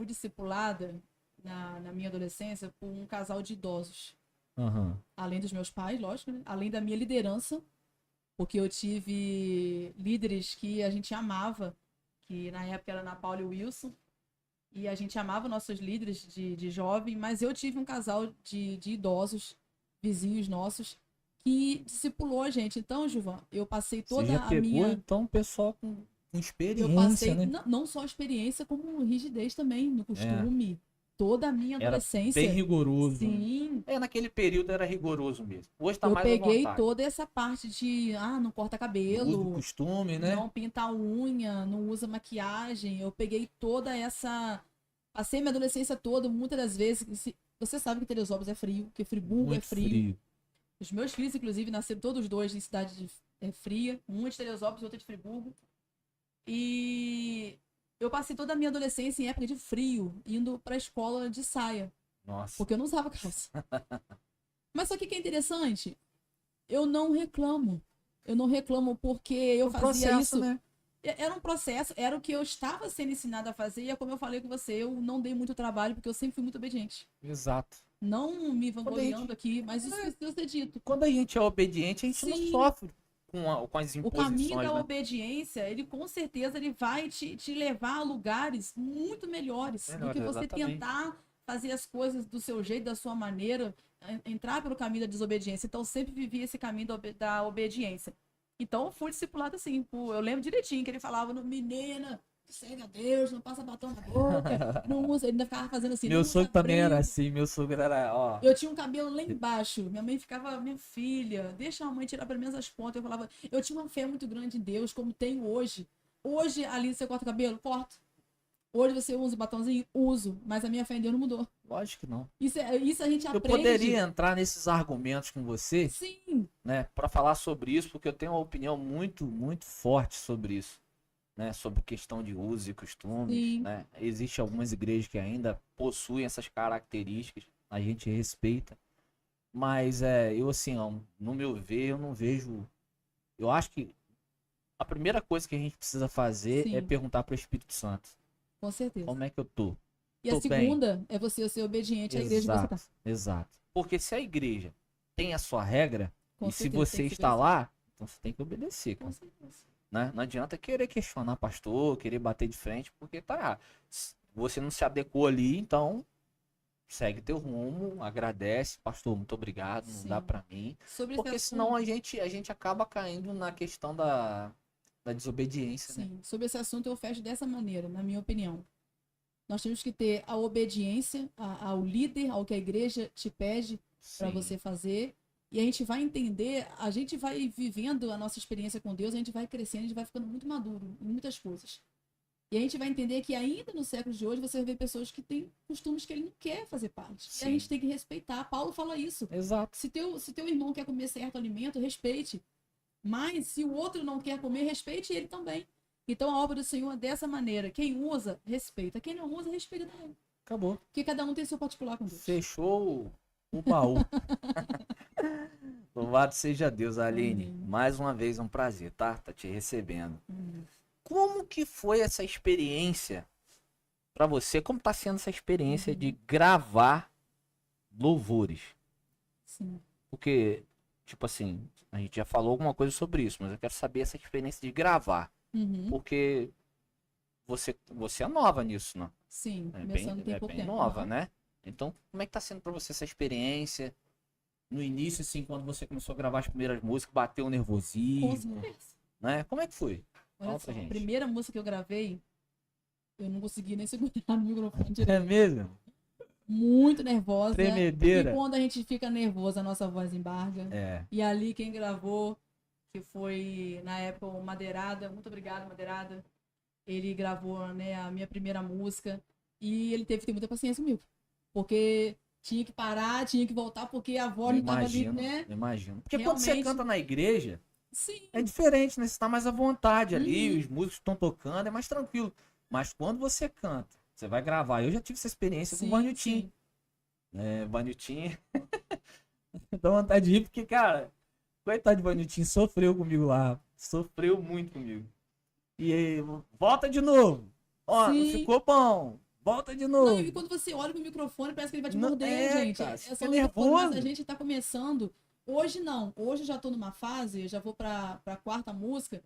discipulada na minha adolescência por um casal de idosos. Aham. Além dos meus pais, lógico, né? Além da minha liderança, porque eu tive líderes que a gente amava, que na época era Ana Paula e Wilson, e a gente amava nossos líderes de jovem, mas eu tive um casal de idosos, vizinhos nossos, que discipulou a gente. Então, Gilvan, eu passei Você toda já a pegou, minha... então, o pessoal com experiência, Eu passei, né? não só experiência, como rigidez também, no costume. Toda a minha Era adolescência. bem rigoroso. Sim. Naquele período era rigoroso mesmo. Hoje tá Eu mais à peguei vontade. toda essa parte de, não corta Uso do cabelo, costume, né? não pinta a unha, não usa maquiagem. Eu peguei toda essa... Passei minha adolescência toda, muitas das vezes... Você sabe que Teresópolis é frio, que Friburgo Muito é frio. Os meus filhos, inclusive, nasceram todos dois em cidade fria, uma de Teresópolis e outra de Friburgo. E eu passei toda a minha adolescência em época de frio, indo pra escola de saia, Nossa. porque eu não usava calça. Mas só que o que é interessante, eu não reclamo. Eu não reclamo porque eu fazia Processo, isso. né? Era um processo, era o que eu estava sendo ensinada a fazer, e é como eu falei com você, eu não dei muito trabalho porque eu sempre fui muito obediente. Exato. Não me Quando a vangloriando gente- aqui, mas isso precisa ser dito. Quando a gente é obediente, a gente não Sim. sofre com as O caminho imposições, da né? obediência, ele com certeza ele vai te levar a lugares muito melhores do que você Exatamente. tentar fazer as coisas do seu jeito, da sua maneira, entrar pelo caminho da desobediência. Então, eu sempre vivi esse caminho da obediência. Então, eu fui discipulada assim. Eu lembro direitinho que ele falava, menina, segue a Deus, não passa batom na boca, não usa. Ele ainda ficava fazendo assim. Meu não usa sogro também era brinco. assim, meu sogro era, ó. Eu tinha um cabelo lá embaixo. Minha mãe ficava, minha filha, deixa a mãe tirar pelo menos as pontas. Eu falava, eu tinha uma fé muito grande em Deus, como tenho hoje. Hoje, ali, você corta o cabelo? Corto. Hoje você usa batomzinho? Uso. Mas a minha fé em Deus não mudou. Lógico que não. Isso a gente Eu aprende. poderia entrar nesses argumentos com você, Sim. né, para falar sobre isso, porque eu tenho uma opinião muito, muito forte sobre isso, né, sobre questão de uso e costumes, Sim. né? Existem algumas igrejas que ainda possuem essas características, a gente respeita, mas eu assim, ó, no meu ver, eu não vejo, eu acho que a primeira coisa que a gente precisa fazer Sim. é perguntar para o Espírito Santo, Com certeza. como é que eu tô? E a Tô bem. segunda é você ser obediente à igreja que você tá. Exato. Porque se a igreja tem a sua regra, Com e se certeza, você tem que está obedecer. lá, então você tem que obedecer, Com cara, certeza. né? Não adianta querer questionar pastor, querer bater de frente, porque tá errado. Você não se adequou ali, então segue teu rumo, agradece, pastor, muito obrigado, não Sim. dá pra mim. Sobre Porque esse senão assunto, a gente acaba caindo na questão da desobediência, né? sim, sobre esse assunto eu fecho dessa maneira, na minha opinião. Nós temos que ter a obediência ao líder, ao que a igreja te pede para Sim. você fazer. E a gente vai entender, a gente vai vivendo a nossa experiência com Deus, a gente vai crescendo, a gente vai ficando muito maduro em muitas coisas. E a gente vai entender que ainda no século de hoje você vai ver pessoas que têm costumes que ele não quer fazer parte. Sim. E a gente tem que respeitar. Paulo fala isso. Exato. Se teu irmão quer comer certo alimento, respeite. Mas se o outro não quer comer, respeite ele também. Então a obra do Senhor é dessa maneira. Quem usa, respeita. Quem não usa, respeita também. Acabou. Porque cada um tem seu particular com Deus. Fechou o baú. Louvado seja Deus, Aline. Amém. Mais uma vez um prazer, tá? Tá te recebendo. Hum. Como que foi essa experiência pra você? Como tá sendo essa experiência de gravar louvores? Sim. Porque, tipo assim, a gente já falou alguma coisa sobre isso, mas eu quero saber essa experiência de gravar. Uhum. Porque você é nova nisso, não? Sim. É Começando tem bem pouco tempo. nova, Aham. né? Então, como é que tá sendo pra você essa experiência? No início, assim, quando você começou a gravar as primeiras músicas, bateu o Com nervosismo, certeza. né? Como é que foi? Olha Fala só, pra a gente. primeira música que eu gravei, eu não consegui nem segurar no microfone É direito. mesmo? Muito nervosa. Tremedeira. E quando a gente fica nervosa, a nossa voz embarga. É. E ali quem gravou, que foi na época o Madeirada, muito obrigado, Madeirada. Ele gravou, né, a minha primeira música e ele teve que ter muita paciência comigo. Porque tinha que parar, tinha que voltar, porque a voz não tava ali, Imagino, né? imagino. Porque quando você Realmente. canta na igreja, Sim. é diferente, né? Você tá mais à vontade ali, Uhum. os músicos estão tocando, é mais tranquilo. Mas quando você canta, você vai gravar. Eu já tive essa experiência com o Vanutim. sim. Vanutim. Dá vontade de rir, porque, cara, coitado de Vanutim, sofreu comigo lá. Sofreu muito comigo. E aí, volta de novo. Ó, não Sim. ficou bom. Volta de Não, novo. e quando você olha pro microfone, parece que ele vai te Não, morder, gente. cara, É você só fica o microfone, mas nervoso. a gente tá começando. Hoje não. Hoje eu já tô numa fase, eu já vou pra quarta música.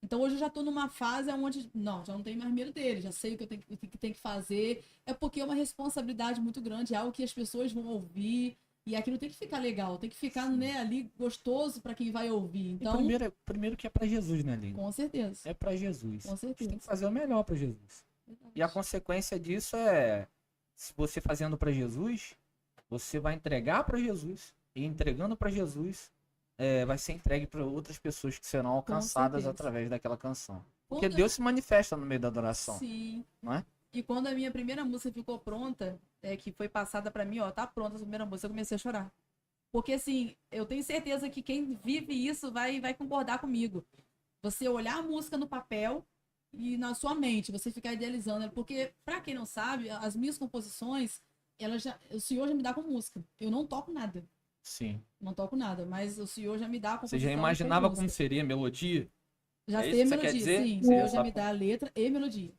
Então hoje eu já tô numa fase onde. Não, já não tenho mais medo dele, já sei o que eu tenho que fazer. É porque é uma responsabilidade muito grande, é algo que as pessoas vão ouvir. E aquilo tem que ficar legal, tem que ficar, né, ali gostoso pra quem vai ouvir. E Então, primeiro que é pra Jesus, né, Aline? com certeza. É pra Jesus. Com A gente certeza. tem que fazer o melhor pra Jesus. E a consequência disso é, se você fazendo pra Jesus, você vai entregar pra Jesus. E entregando pra Jesus, vai ser entregue para outras pessoas que serão alcançadas certeza. através daquela canção. Porque Quando- Deus se manifesta no meio da adoração, Sim. não é? E quando a minha primeira música ficou pronta, que foi passada pra mim, ó, tá pronta essa primeira música, eu comecei a chorar. Porque, assim, eu tenho certeza que quem vive isso vai concordar comigo. Você olhar a música no papel e na sua mente, você ficar idealizando. Porque, pra quem não sabe, as minhas composições, o Senhor já me dá com música. Eu não toco nada. Sim. Não toco nada, mas o Senhor já me dá a Você composição. já com imaginava como música. seria a melodia? Já É sei isso a que você quer melodia, dizer? sim. O Você Senhor já já me sabe dá a letra e melodia.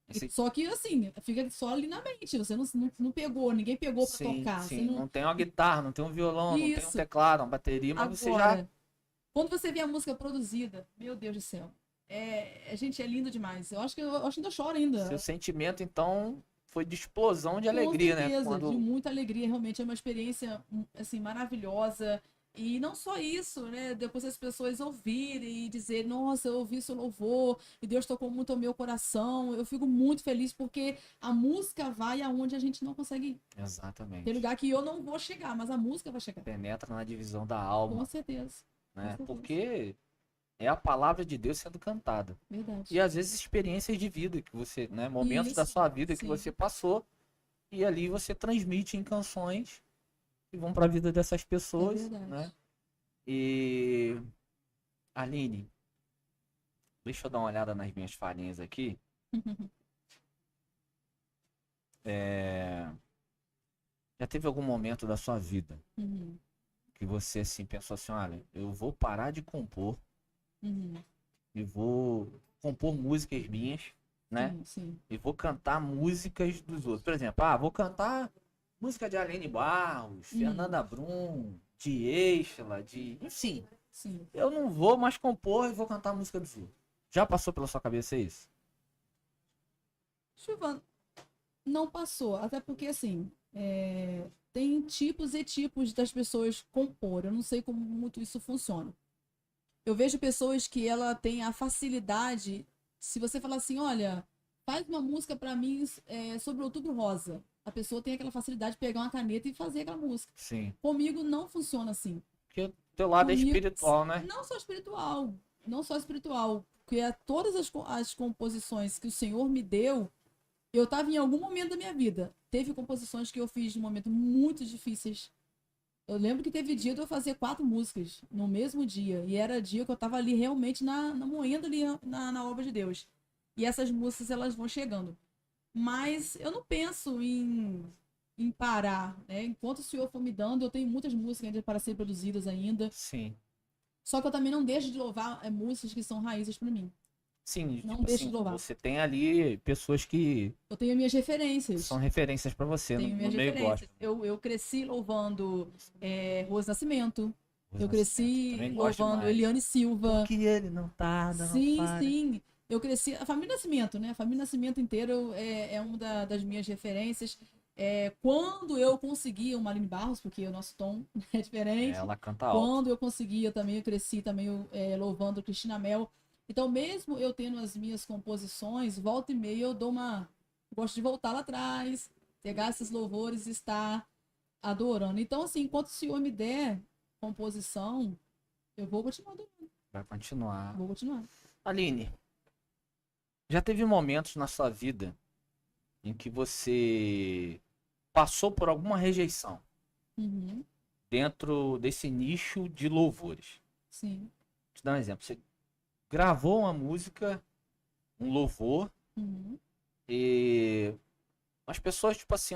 Esse- Só que, assim, fica só ali na mente. Você não pegou, ninguém pegou pra Sim, tocar. Você sim. Não tem uma guitarra, não tem um violão, não tem um Isso. teclado, uma bateria, mas você já... Agora, quando você vê a música produzida, meu Deus do céu. Gente, é lindo demais. Eu acho que ainda choro ainda. Seu sentimento, então, foi de explosão de Com alegria, né? certeza, Quando... de muita alegria. Realmente é uma experiência, assim, maravilhosa. E não só isso, né? Depois as pessoas ouvirem e dizer, nossa, eu ouvi seu louvor e Deus tocou muito ao meu coração. Eu fico muito feliz porque a música vai aonde a gente não consegue ir. Tem Exatamente. lugar que eu não vou chegar, mas a música vai chegar. Penetra na divisão da Com alma, certeza. né? Com certeza. Porque é a palavra de Deus sendo cantada. Verdade. E às vezes experiências de vida que você, né? Momentos da Isso, sua vida que sim. você passou e ali você transmite em canções que vão para a vida dessas pessoas, verdade. né? E Aline, deixa eu dar uma olhada nas minhas farinhas aqui. Já teve algum momento da sua vida Uhum, que você assim pensou assim, olha, eu vou parar de compor uhum. e vou compor músicas minhas, né? Sim, sim. E vou cantar músicas dos outros. Por exemplo, vou cantar música de Aline Barros, Fernanda Brum, de Eixla, enfim. Sim. Eu não vou mais compor e vou cantar música dos outros. Já passou pela sua cabeça isso? Chuva, não passou, até porque assim, tem tipos e tipos das pessoas compor. Eu não sei como muito isso funciona. Eu vejo pessoas que ela tem a facilidade, se você falar assim, olha, faz uma música pra mim sobre Outubro Rosa. A pessoa tem aquela facilidade de pegar uma caneta e fazer aquela música. Sim. Comigo não funciona assim. Porque o teu lado é Comigo, espiritual, né? Não só espiritual, não só espiritual, porque todas as composições que o Senhor me deu, eu estava em algum momento da minha vida. Teve composições que eu fiz em momentos muito difíceis. Eu lembro que teve dia de eu fazer 4 músicas no mesmo dia. E era dia que eu estava ali realmente moendo ali na obra de Deus. E essas músicas, elas vão chegando. Mas eu não penso em parar, né? Enquanto o Senhor for me dando, eu tenho muitas músicas ainda para ser produzidas ainda. Sim. Só que eu também não deixo de louvar músicas que são raízes para mim. Sim, Não tipo deixo assim, de louvar. você tem ali pessoas que Eu tenho minhas referências. são referências pra você Tenho no minhas meio referências. gospel. Eu cresci louvando Rose Nascimento. Rose Eu cresci Também gosto louvando demais. Eliane Silva. Porque ele não tá dando Sim, para. sim. Eu cresci. A família Nascimento, né? A família Nascimento inteiro é uma das minhas referências. Quando eu conseguia uma Aline Barros, porque o nosso tom é diferente. Ela canta alto. Quando eu conseguia também, eu cresci também louvando Cristina Mel. Então, mesmo eu tendo as minhas composições, volta e meia eu gosto de voltar lá atrás, pegar esses louvores e estar adorando. Então, assim, enquanto o Senhor me der composição, eu vou continuar adorando. Vai continuar. Vou continuar. Aline, já teve momentos na sua vida em que você passou por alguma rejeição Uhum. dentro desse nicho de louvores? Sim. Vou te dar um exemplo. Você gravou uma música, um louvor, Uhum. e as pessoas, tipo assim,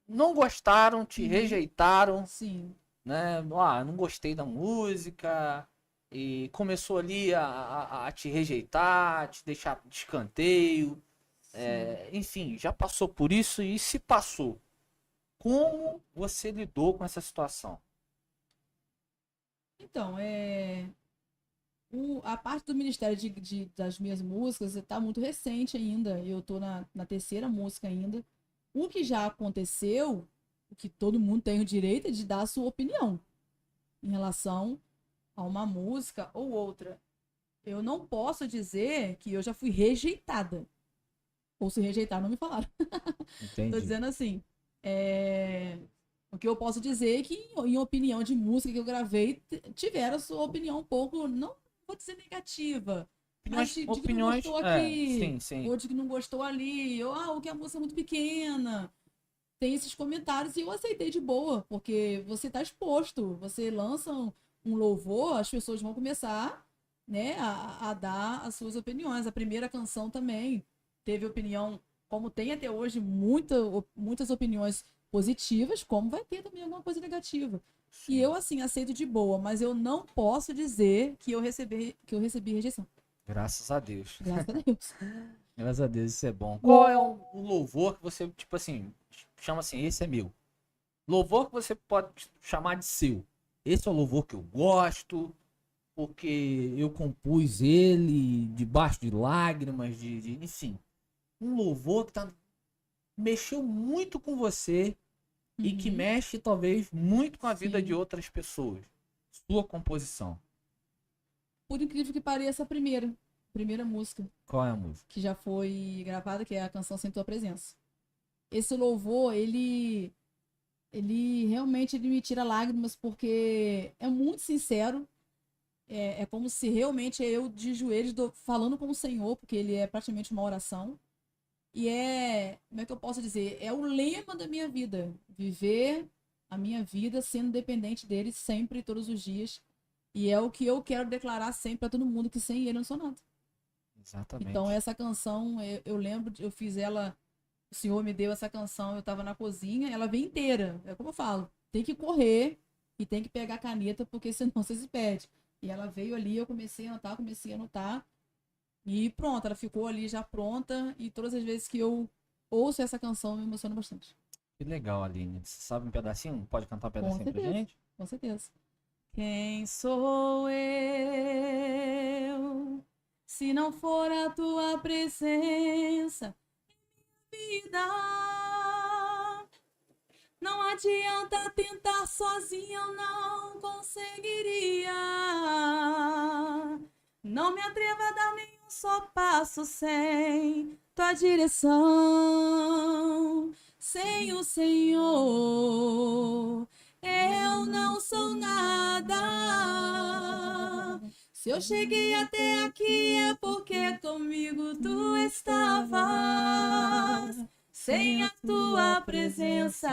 não gostaram, te rejeitaram, Sim. né? Não gostei da música, e começou ali a te rejeitar, a te deixar de escanteio. Enfim, já passou por isso, e se passou, como você lidou com essa situação? Então, a parte do Ministério das minhas músicas está muito recente ainda. Eu estou na 3ª música ainda. O que já aconteceu, o que todo mundo tem o direito é de dar a sua opinião em relação a uma música ou outra. Eu não posso dizer que eu já fui rejeitada. Ou se rejeitar, não me falaram. Entendi. Tô dizendo assim. O que eu posso dizer é que, em opinião de música que eu gravei, tiveram a sua opinião um pouco, não vou dizer negativa, mas de que não gostou aqui, sim. ou de que não gostou ali, ou que a música é muito pequena. tem esses comentários e eu aceitei de boa, porque você tá exposto, você lança um louvor, as pessoas vão começar, né, a dar as suas opiniões. A primeira canção também teve opinião, como tem até hoje, muitas opiniões positivas, como vai ter também alguma coisa negativa. Sim. E eu, assim, aceito de boa, mas eu não posso dizer que eu recebi rejeição. Graças a Deus. Graças a Deus. Graças a Deus, isso é bom. Qual é o louvor que você, tipo assim, chama assim, esse é meu? Louvor que você pode chamar de seu. Esse é o louvor que eu gosto, porque eu compus ele debaixo de lágrimas, enfim. Um louvor que mexeu muito com você e que Uhum. mexe, talvez, muito com a vida Sim. de outras pessoas. Sua composição. Por incrível que pareça, a primeira música Qual é a música? que já foi gravada, que é a canção Sem Tua Presença. Esse louvor, ele realmente ele me tira lágrimas porque é muito sincero. É como se realmente eu de joelhos falando com o Senhor, porque ele é praticamente uma oração. E como é que eu posso dizer? É o lema da minha vida. Viver a minha vida sendo dependente dele sempre, todos os dias. E é o que eu quero declarar sempre para todo mundo, que sem ele eu não sou nada. Exatamente. Então essa canção, eu lembro, eu fiz ela, o Senhor me deu essa canção, eu tava na cozinha, ela vem inteira. É como eu falo, tem que correr e tem que pegar a caneta, porque senão você se perde. E ela veio ali, eu comecei a anotar. E pronto, ela ficou ali já pronta. E todas as vezes que eu ouço essa canção, me emociona bastante. Que legal, Aline. Você sabe um pedacinho? Pode cantar um Com pedacinho pra certeza. gente? Com certeza. Quem sou eu, se não for a tua presença em vida? Não adianta tentar sozinho, eu não conseguiria. Não me atrevo a dar nenhum só passo sem tua direção. Sem o Senhor, eu não sou nada. Se eu cheguei até aqui é porque comigo tu estavas. Sem a tua presença,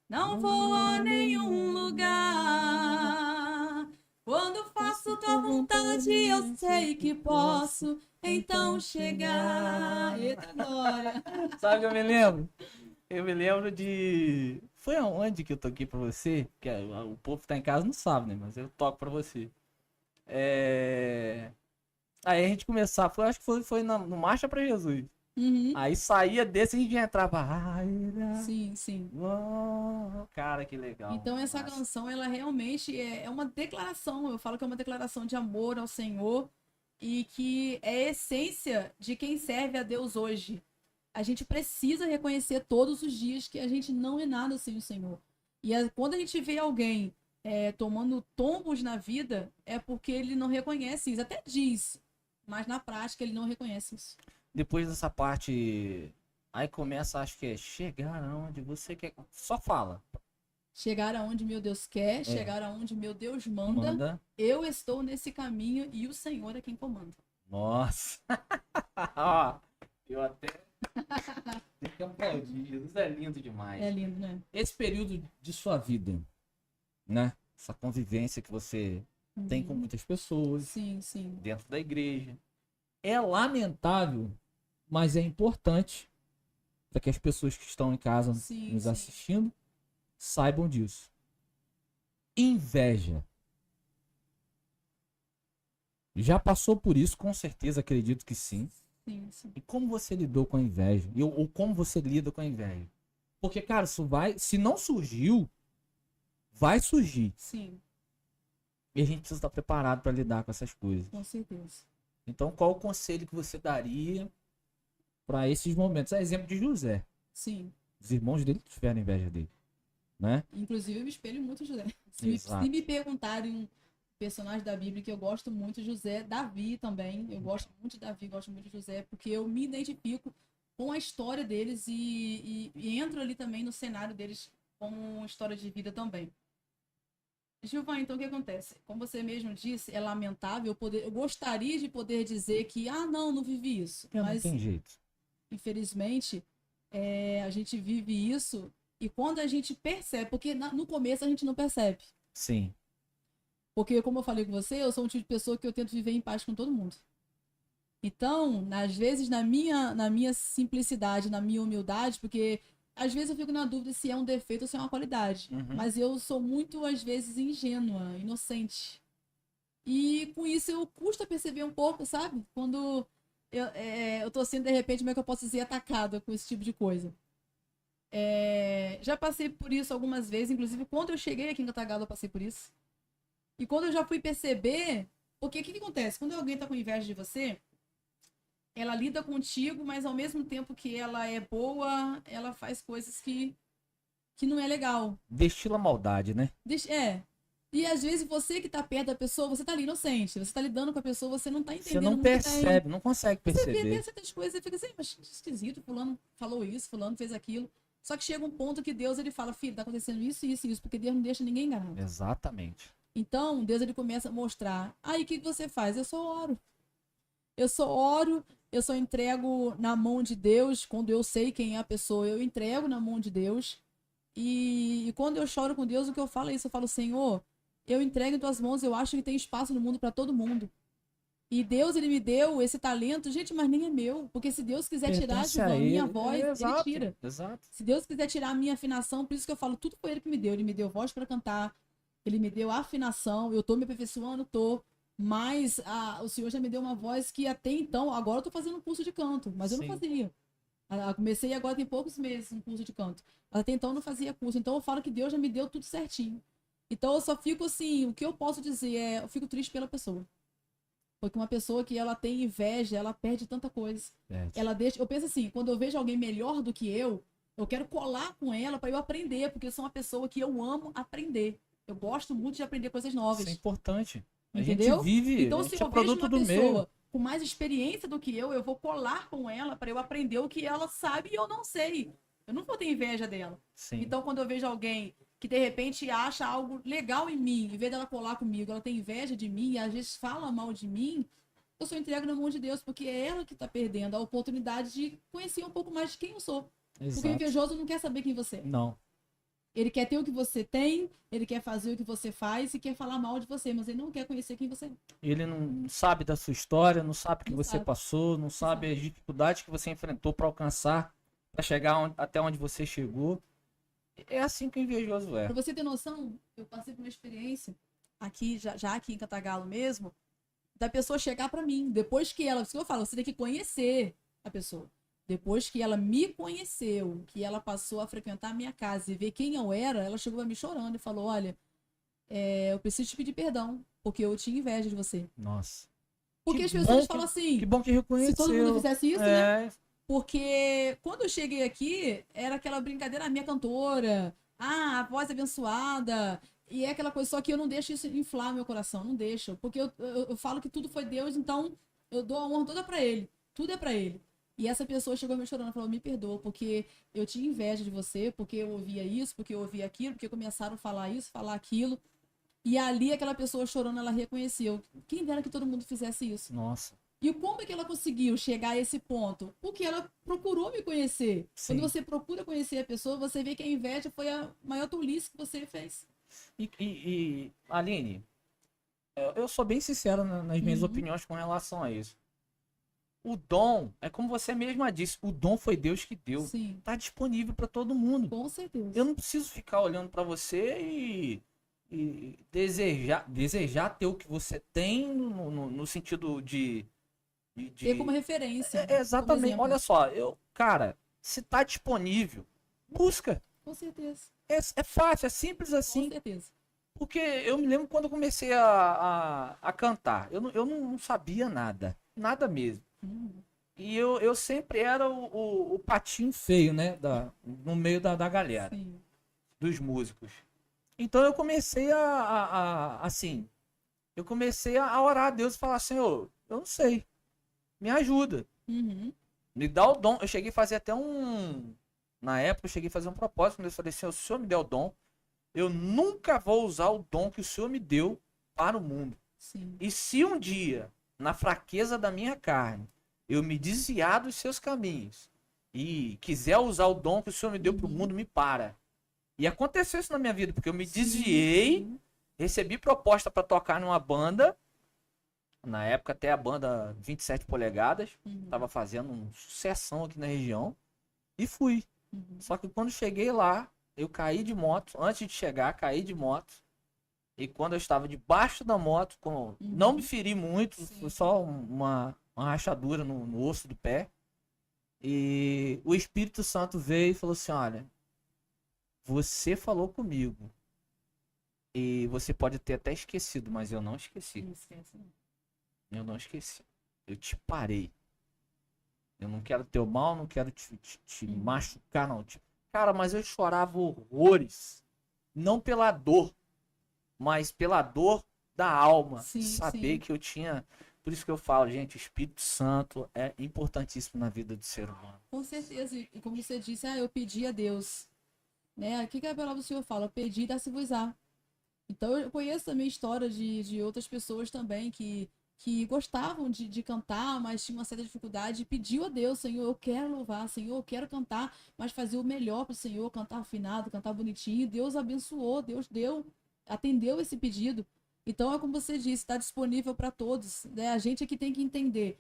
não vou a nenhum lugar. Quando faço tua vontade, eu sei que posso então chegar. Eita glória! Sabe o que eu me lembro? Eu me lembro de... Foi aonde que eu toquei pra você? Que o povo que tá em casa não sabe, né? Mas eu toco pra você. Aí a gente começava, acho que foi no Marcha pra Jesus. Uhum. Aí saía desse e a gente já entrava. Sim, sim. Cara, que legal. Então essa Massa. canção, ela realmente é uma declaração. Eu falo que é uma declaração de amor ao Senhor e que é a essência de quem serve a Deus hoje. A gente precisa reconhecer todos os dias que a gente não é nada sem o Senhor. E quando a gente vê alguém tomando tombos na vida, é porque ele não reconhece isso. Até diz, mas na prática ele não reconhece isso. Depois dessa parte, aí começa, acho que é chegar aonde você quer. Só fala. Chegar aonde meu Deus quer, chegar aonde meu Deus manda. Eu estou nesse caminho e o Senhor é quem comanda. Nossa. Ó, eu até fico aplaudindo. Jesus é lindo demais. É lindo, né? Esse período de sua vida, né? Essa convivência que você tem com muitas pessoas Sim, sim. dentro da igreja. É lamentável, mas é importante para que as pessoas que estão em casa nos assistindo saibam disso. Inveja. Já passou por isso, com certeza, acredito que sim. Sim, sim. E como você lidou com a inveja? Ou como você lida com a inveja? Porque, cara, se não surgiu, vai surgir. Sim. E a gente precisa estar preparado para lidar com essas coisas. Com certeza. Então, qual o conselho que você daria para esses momentos? É exemplo de José. Sim. Os irmãos dele tiveram inveja dele, né? Inclusive, eu me espelho muito em José. Exato. Se me perguntarem um personagem da Bíblia que eu gosto muito, José, Davi também. Eu gosto muito de Davi, gosto muito de José, porque eu me identifico com a história deles e entro ali também no cenário deles com história de vida também. Gilvan, então o que acontece? Como você mesmo disse, é lamentável eu gostaria de poder dizer que, não vivi isso. Não Mas, tem jeito. infelizmente, A gente vive isso e quando a gente percebe, porque no começo a gente não percebe. Sim. Porque, como eu falei com você, eu sou um tipo de pessoa que eu tento viver em paz com todo mundo. Então, às vezes, na minha simplicidade, na minha humildade, porque às vezes eu fico na dúvida se é um defeito ou se é uma qualidade. Uhum. Mas eu sou muito, às vezes, ingênua, inocente. E com isso eu custa perceber um pouco, sabe? Quando eu tô sendo, de repente, como é que eu posso dizer, atacada com esse tipo de coisa. Já passei por isso algumas vezes, inclusive quando eu cheguei aqui em Cantagalo eu passei por isso. E quando eu já fui perceber, porque o que acontece? Quando alguém tá com inveja de você, ela lida contigo, mas ao mesmo tempo que ela é boa, ela faz coisas que não é legal. Destila maldade, né? E às vezes você que tá perto da pessoa, você tá ali inocente. Você tá lidando com a pessoa, você não tá entendendo Você não muito bem. percebe, não consegue Você perceber. vê certas coisas e fica assim, mas esquisito, fulano falou isso, fulano fez aquilo. Só que chega um ponto que Deus, ele fala, filho, tá acontecendo isso, isso e isso, porque Deus não deixa ninguém enganado. Exatamente. Então, Deus, ele começa a mostrar. Aí, o que você faz? Eu só oro. Eu só entrego na mão de Deus. Quando eu sei quem é a pessoa, eu entrego na mão de Deus. E quando eu choro com Deus, o que eu falo é isso. Eu falo, Senhor, eu entrego em tuas mãos, eu acho que tem espaço no mundo para todo mundo. E Deus, ele me deu esse talento, gente, mas nem é meu. Porque se Deus quiser tirar, Pertence a Gilvan, minha ele. voz, ele Exato, tira. exato. Se Deus quiser tirar a minha afinação, por isso que eu falo, tudo foi ele que me deu. Ele me deu voz para cantar, ele me deu afinação, eu tô me aperfeiçoando, tô. Mas o Senhor já me deu uma voz que até então, agora eu tô fazendo um curso de canto, mas eu não Sim. fazia. Comecei agora tem poucos meses um curso de canto. Mas até então eu não fazia curso. Então eu falo que Deus já me deu tudo certinho. Então eu só fico assim, o que eu posso dizer é, eu fico triste pela pessoa. Porque uma pessoa que ela tem inveja, ela perde tanta coisa. Ela deixa, eu penso assim, quando eu vejo alguém melhor do que eu quero colar com ela para eu aprender, porque eu sou uma pessoa que eu amo aprender. Eu gosto muito de aprender coisas novas. Isso é importante. A Entendeu? gente vive, Então, a se gente eu é vejo produto uma do meio. pessoa com mais experiência do que eu vou colar com ela para eu aprender o que ela sabe e eu não sei. Eu não vou ter inveja dela. Sim. Então, quando eu vejo alguém que de repente acha algo legal em mim, em vez dela colar comigo, ela tem inveja de mim e às vezes fala mal de mim, eu sou entregue na mão de Deus, porque é ela que está perdendo a oportunidade de conhecer um pouco mais de quem eu sou. Exato. Porque o invejoso não quer saber quem você é. Não. Ele quer ter o que você tem, ele quer fazer o que você faz e quer falar mal de você, mas ele não quer conhecer quem você é. Ele não sabe da sua história, não sabe o que Não você sabe. passou, não sabe as dificuldades que você enfrentou para alcançar, para chegar até onde você chegou. É assim que o invejoso é. Pra você ter noção, eu passei por uma experiência aqui, já aqui em Cantagalo mesmo, da pessoa chegar pra mim, depois que ela, isso que eu falo, você tem que conhecer a pessoa. Depois que ela me conheceu, que ela passou a frequentar a minha casa e ver quem eu era, ela chegou a me chorando e falou, olha, eu preciso te pedir perdão, porque eu tinha inveja de você. Nossa. Porque Que as pessoas bom falam que- assim, Que bom que reconheceu. se todo mundo fizesse isso, né? É, Porque quando eu cheguei aqui, era aquela brincadeira, a minha cantora, a voz abençoada, e é aquela coisa, só que eu não deixo isso inflar meu coração, não deixo. Porque eu falo que tudo foi Deus, então eu dou a honra toda pra Ele, tudo é pra Ele. E essa pessoa chegou me chorando e falou, me perdoa, porque eu tinha inveja de você, porque eu ouvia isso, porque eu ouvia aquilo, porque começaram a falar isso, falar aquilo. E ali aquela pessoa chorando, ela reconheceu. Quem dera que todo mundo fizesse isso. nossa. E como é que ela conseguiu chegar a esse ponto? Porque ela procurou me conhecer. Sim. Quando você procura conhecer a pessoa, você vê que a inveja foi a maior tolice que você fez. E Aline, eu sou bem sincero nas minhas opiniões com relação a isso. O dom, é como você mesma disse, o dom foi Deus que deu. Sim, Tá disponível para todo mundo. com certeza. Eu não preciso ficar olhando para você e desejar ter o que você tem no sentido de Ter como referência. exatamente. como exemplo. Olha só, cara, se tá disponível, busca. Com certeza. É fácil, é simples Com assim. certeza. Porque eu me lembro quando eu comecei a cantar. Eu não sabia nada. Nada mesmo. E eu sempre era o patinho feio, né? No meio da galera, Sim. dos músicos. Então eu comecei assim, eu comecei a orar a Deus e falar, Senhor, eu não sei, me ajuda, Uhum. me dá o dom. Eu cheguei a fazer até na época eu cheguei a fazer um propósito, eu falei, Senhor, se o Senhor me der o dom, eu nunca vou usar o dom que o Senhor me deu para o mundo. Sim. E se um dia, na fraqueza da minha carne, eu me desviar dos seus caminhos e quiser usar o dom que o Senhor me deu pro mundo, me para. E aconteceu isso na minha vida, porque eu me desviei, Sim. recebi proposta para tocar numa banda, na época até a banda 27 polegadas, tava fazendo um sucessão aqui na região, e fui. Só que quando cheguei lá, eu caí de moto, antes de chegar, caí de moto, e quando eu estava debaixo da moto, não me feri muito, Sim. foi só uma rachadura no osso do pé, e o Espírito Santo veio e falou assim, olha, você falou comigo, e você pode ter até esquecido, mas eu não esqueci. Não esquece, não. Eu não esqueci. Eu te parei. Eu não quero teu mal, não quero te machucar, não. Cara, mas eu chorava horrores. Não pela dor, mas pela dor da alma. Sim, Saber sim. que eu tinha. Por isso que eu falo, gente, o Espírito Santo é importantíssimo na vida do ser humano. Com certeza. E como você disse, eu pedi a Deus. Né? O que a palavra do Senhor fala? Pedi e dá-se-vos-á. Então eu conheço também história de outras pessoas também que gostavam de cantar, mas tinham uma certa dificuldade e pediu a Deus, Senhor, eu quero louvar, Senhor, eu quero cantar, mas fazer o melhor para o Senhor, cantar afinado, cantar bonitinho. Deus abençoou, Deus deu, atendeu esse pedido. Então é como você disse, está disponível para todos. Né? A gente aqui tem que entender.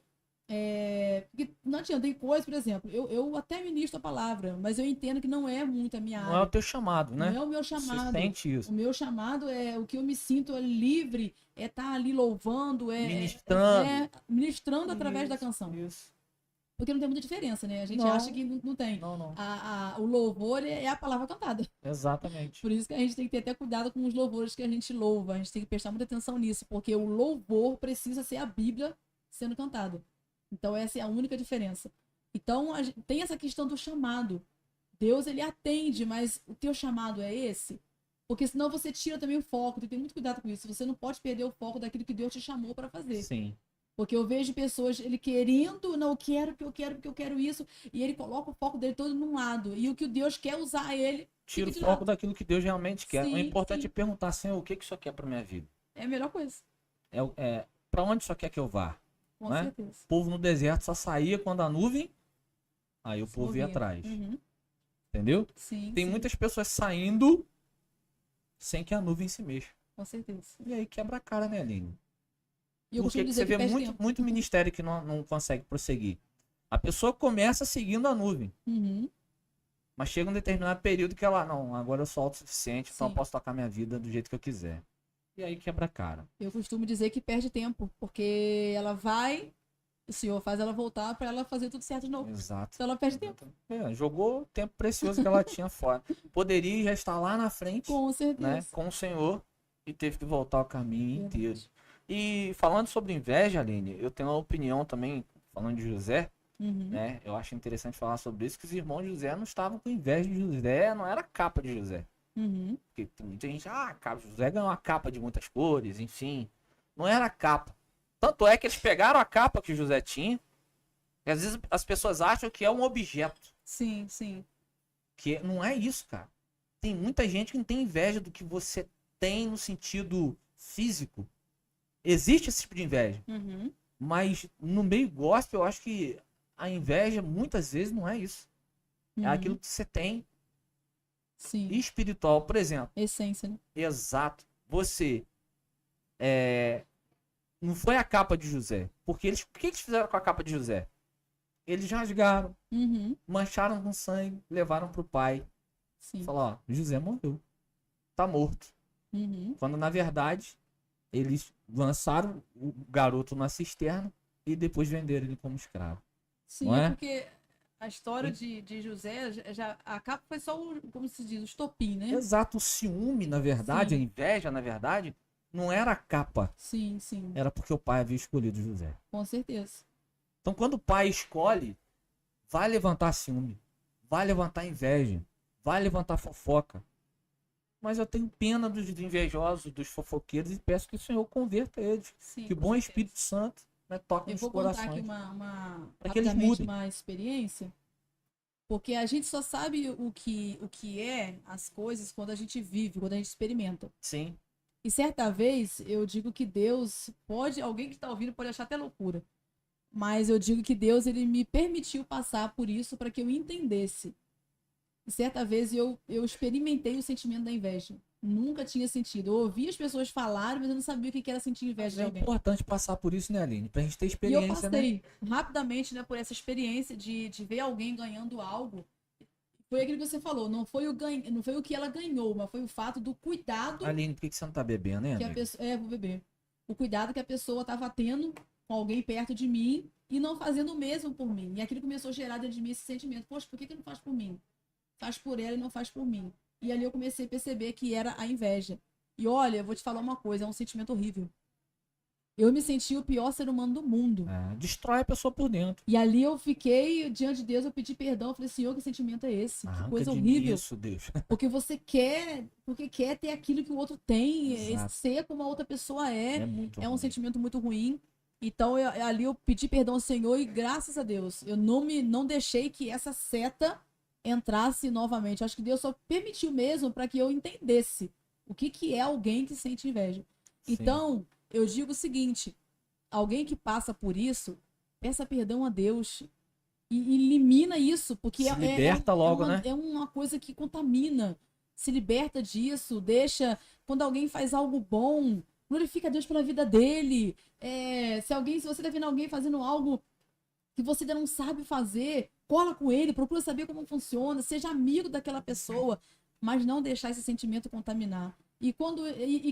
Porque não adianta, tem coisa, por exemplo, eu até ministro a palavra, mas eu entendo que não é muito a minha Não é o área. teu chamado, né? Não é o meu Você chamado. sente isso. O meu chamado é o que eu me sinto livre, é estar ali louvando, Ministrando. ministrando através da Isso, canção. Isso. Porque não tem muita diferença, né? A gente Não. acha que não tem. Não. O louvor é a palavra cantada. Exatamente. Por isso que a gente tem que ter até cuidado com os louvores que a gente louva. A gente tem que prestar muita atenção nisso, porque o louvor precisa ser a Bíblia sendo cantada. Então essa é a única diferença. Então tem essa questão do chamado. Deus, ele atende, mas o teu chamado é esse? Porque senão você tira também o foco. Tem que ter muito cuidado com isso. Você não pode perder o foco daquilo que Deus te chamou para fazer. Sim. Porque eu vejo pessoas, ele querendo, não, porque eu quero isso, e ele coloca o foco dele todo num lado. E o que Deus quer usar ele, Tira o fica de foco lado. daquilo que Deus realmente quer. Sim, O importante sim. é perguntar, Senhor, o que o Senhor quer para minha vida? É a melhor coisa, Para onde o Senhor quer que eu vá? com Né? certeza. O povo no deserto só saía quando a nuvem, aí o Se povo ia movia. atrás. Uhum. Entendeu? Sim, Tem sim, muitas pessoas saindo sem que a nuvem se mexa. com certeza. E aí quebra a cara, né, Aline? E eu Por que costumo que dizer você que vê perde muito, tempo. muito ministério que não consegue prosseguir? A pessoa começa seguindo a nuvem, Uhum. mas chega um determinado período que ela, não, agora eu sou autossuficiente, então eu Sim. posso tocar minha vida do jeito que eu quiser. E aí quebra a cara. Eu costumo dizer que perde tempo, porque ela vai, o Senhor faz ela voltar para ela fazer tudo certo de novo. Exato. Então ela perde tempo. Jogou o tempo precioso que ela tinha fora. Poderia já estar lá na frente, Com né, certeza. com o Senhor, e teve que voltar o caminho Verdade. inteiro. E falando sobre inveja, Aline, eu tenho uma opinião também, falando de José, Uhum. né? Eu acho interessante falar sobre isso, que os irmãos de José não estavam com inveja de José, não era a capa de José. Uhum. Porque tem muita gente, a capa, José ganhou uma capa de muitas cores, enfim. Não era a capa. Tanto é que eles pegaram a capa que José tinha, e às vezes as pessoas acham que é um objeto. Sim, sim. Que não é isso, cara. Tem muita gente que não tem inveja do que você tem no sentido físico. Existe esse tipo de inveja. Uhum. Mas no meio gospel, eu acho que a inveja muitas vezes não é isso. É Uhum. aquilo que você tem Sim. espiritual. Por exemplo, Essência, né? exato. Você não foi a capa de José. Porque o que eles fizeram com a capa de José? Eles rasgaram, Uhum. mancharam com sangue, levaram pro pai. Sim. Falaram, ó, José morreu. Tá morto. Uhum. Quando na verdade eles lançaram o garoto na cisterna e depois venderam ele como escravo. Sim, Não é? porque a história de José, a capa foi só como se diz, o estopim, né? Exato, o ciúme, na verdade, Sim. a inveja, na verdade, não era a capa. Sim, sim, Era porque o pai havia escolhido José. com certeza. Então, quando o pai escolhe, vai levantar ciúme, vai levantar inveja, vai levantar fofoca. Mas eu tenho pena dos invejosos, dos fofoqueiros e peço que o Senhor converta eles. Sim, Que o com bom certeza. Espírito Santo, né, toque Eu nos vou contar corações. aqui uma Pra que eles rapidamente mudem. uma experiência, porque a gente só sabe o que é as coisas quando a gente vive, quando a gente experimenta. Sim, E certa vez eu digo que Deus pode, alguém que está ouvindo pode achar até loucura, Mas eu digo que Deus, ele me permitiu passar por isso para que eu entendesse. E certa vez eu experimentei o sentimento da inveja. Nunca tinha sentido. Eu ouvi as pessoas falarem, mas eu não sabia o que era sentir inveja Mas de é alguém. importante passar por isso, né, Aline? Pra gente ter E eu experiência, né? passei rapidamente, né, por essa experiência de ver alguém ganhando algo. Foi aquilo que você falou, não foi o que ela ganhou, mas foi o fato do cuidado Aline, por que você não tá bebendo, né, que a amiga? pessoa. Vou beber. O cuidado que a pessoa estava tendo com alguém perto de mim e não fazendo o mesmo por mim. E aquilo começou a gerar dentro de mim esse sentimento. Poxa, por que não faz por mim? Faz por ela e não faz por mim. E ali eu comecei a perceber que era a inveja. E olha, eu vou te falar uma coisa, é um sentimento horrível. Eu me senti o pior ser humano do mundo. Destrói a pessoa por dentro. E ali eu fiquei diante de Deus, eu pedi perdão, eu falei, Senhor, que sentimento é esse? Que Arranca coisa de horrível. mim isso, Deus. Porque porque quer ter aquilo que o outro tem, Exato. ser como a outra pessoa É muito é um ruim. sentimento muito ruim. Então ali eu pedi perdão ao Senhor e graças a Deus, eu não deixei que essa seta entrasse novamente. Acho que Deus só permitiu mesmo para que eu entendesse o que é alguém que sente inveja. Sim. Então, eu digo o seguinte, alguém que passa por isso, peça perdão a Deus e elimina isso, porque Se liberta logo, né? É uma coisa que contamina. Se liberta disso, deixa. Quando alguém faz algo bom, glorifica a Deus pela vida dele. Se você tá vendo alguém fazendo algo que você ainda não sabe fazer, cola com ele, procura saber como funciona, seja amigo daquela pessoa, mas não deixar esse sentimento contaminar. E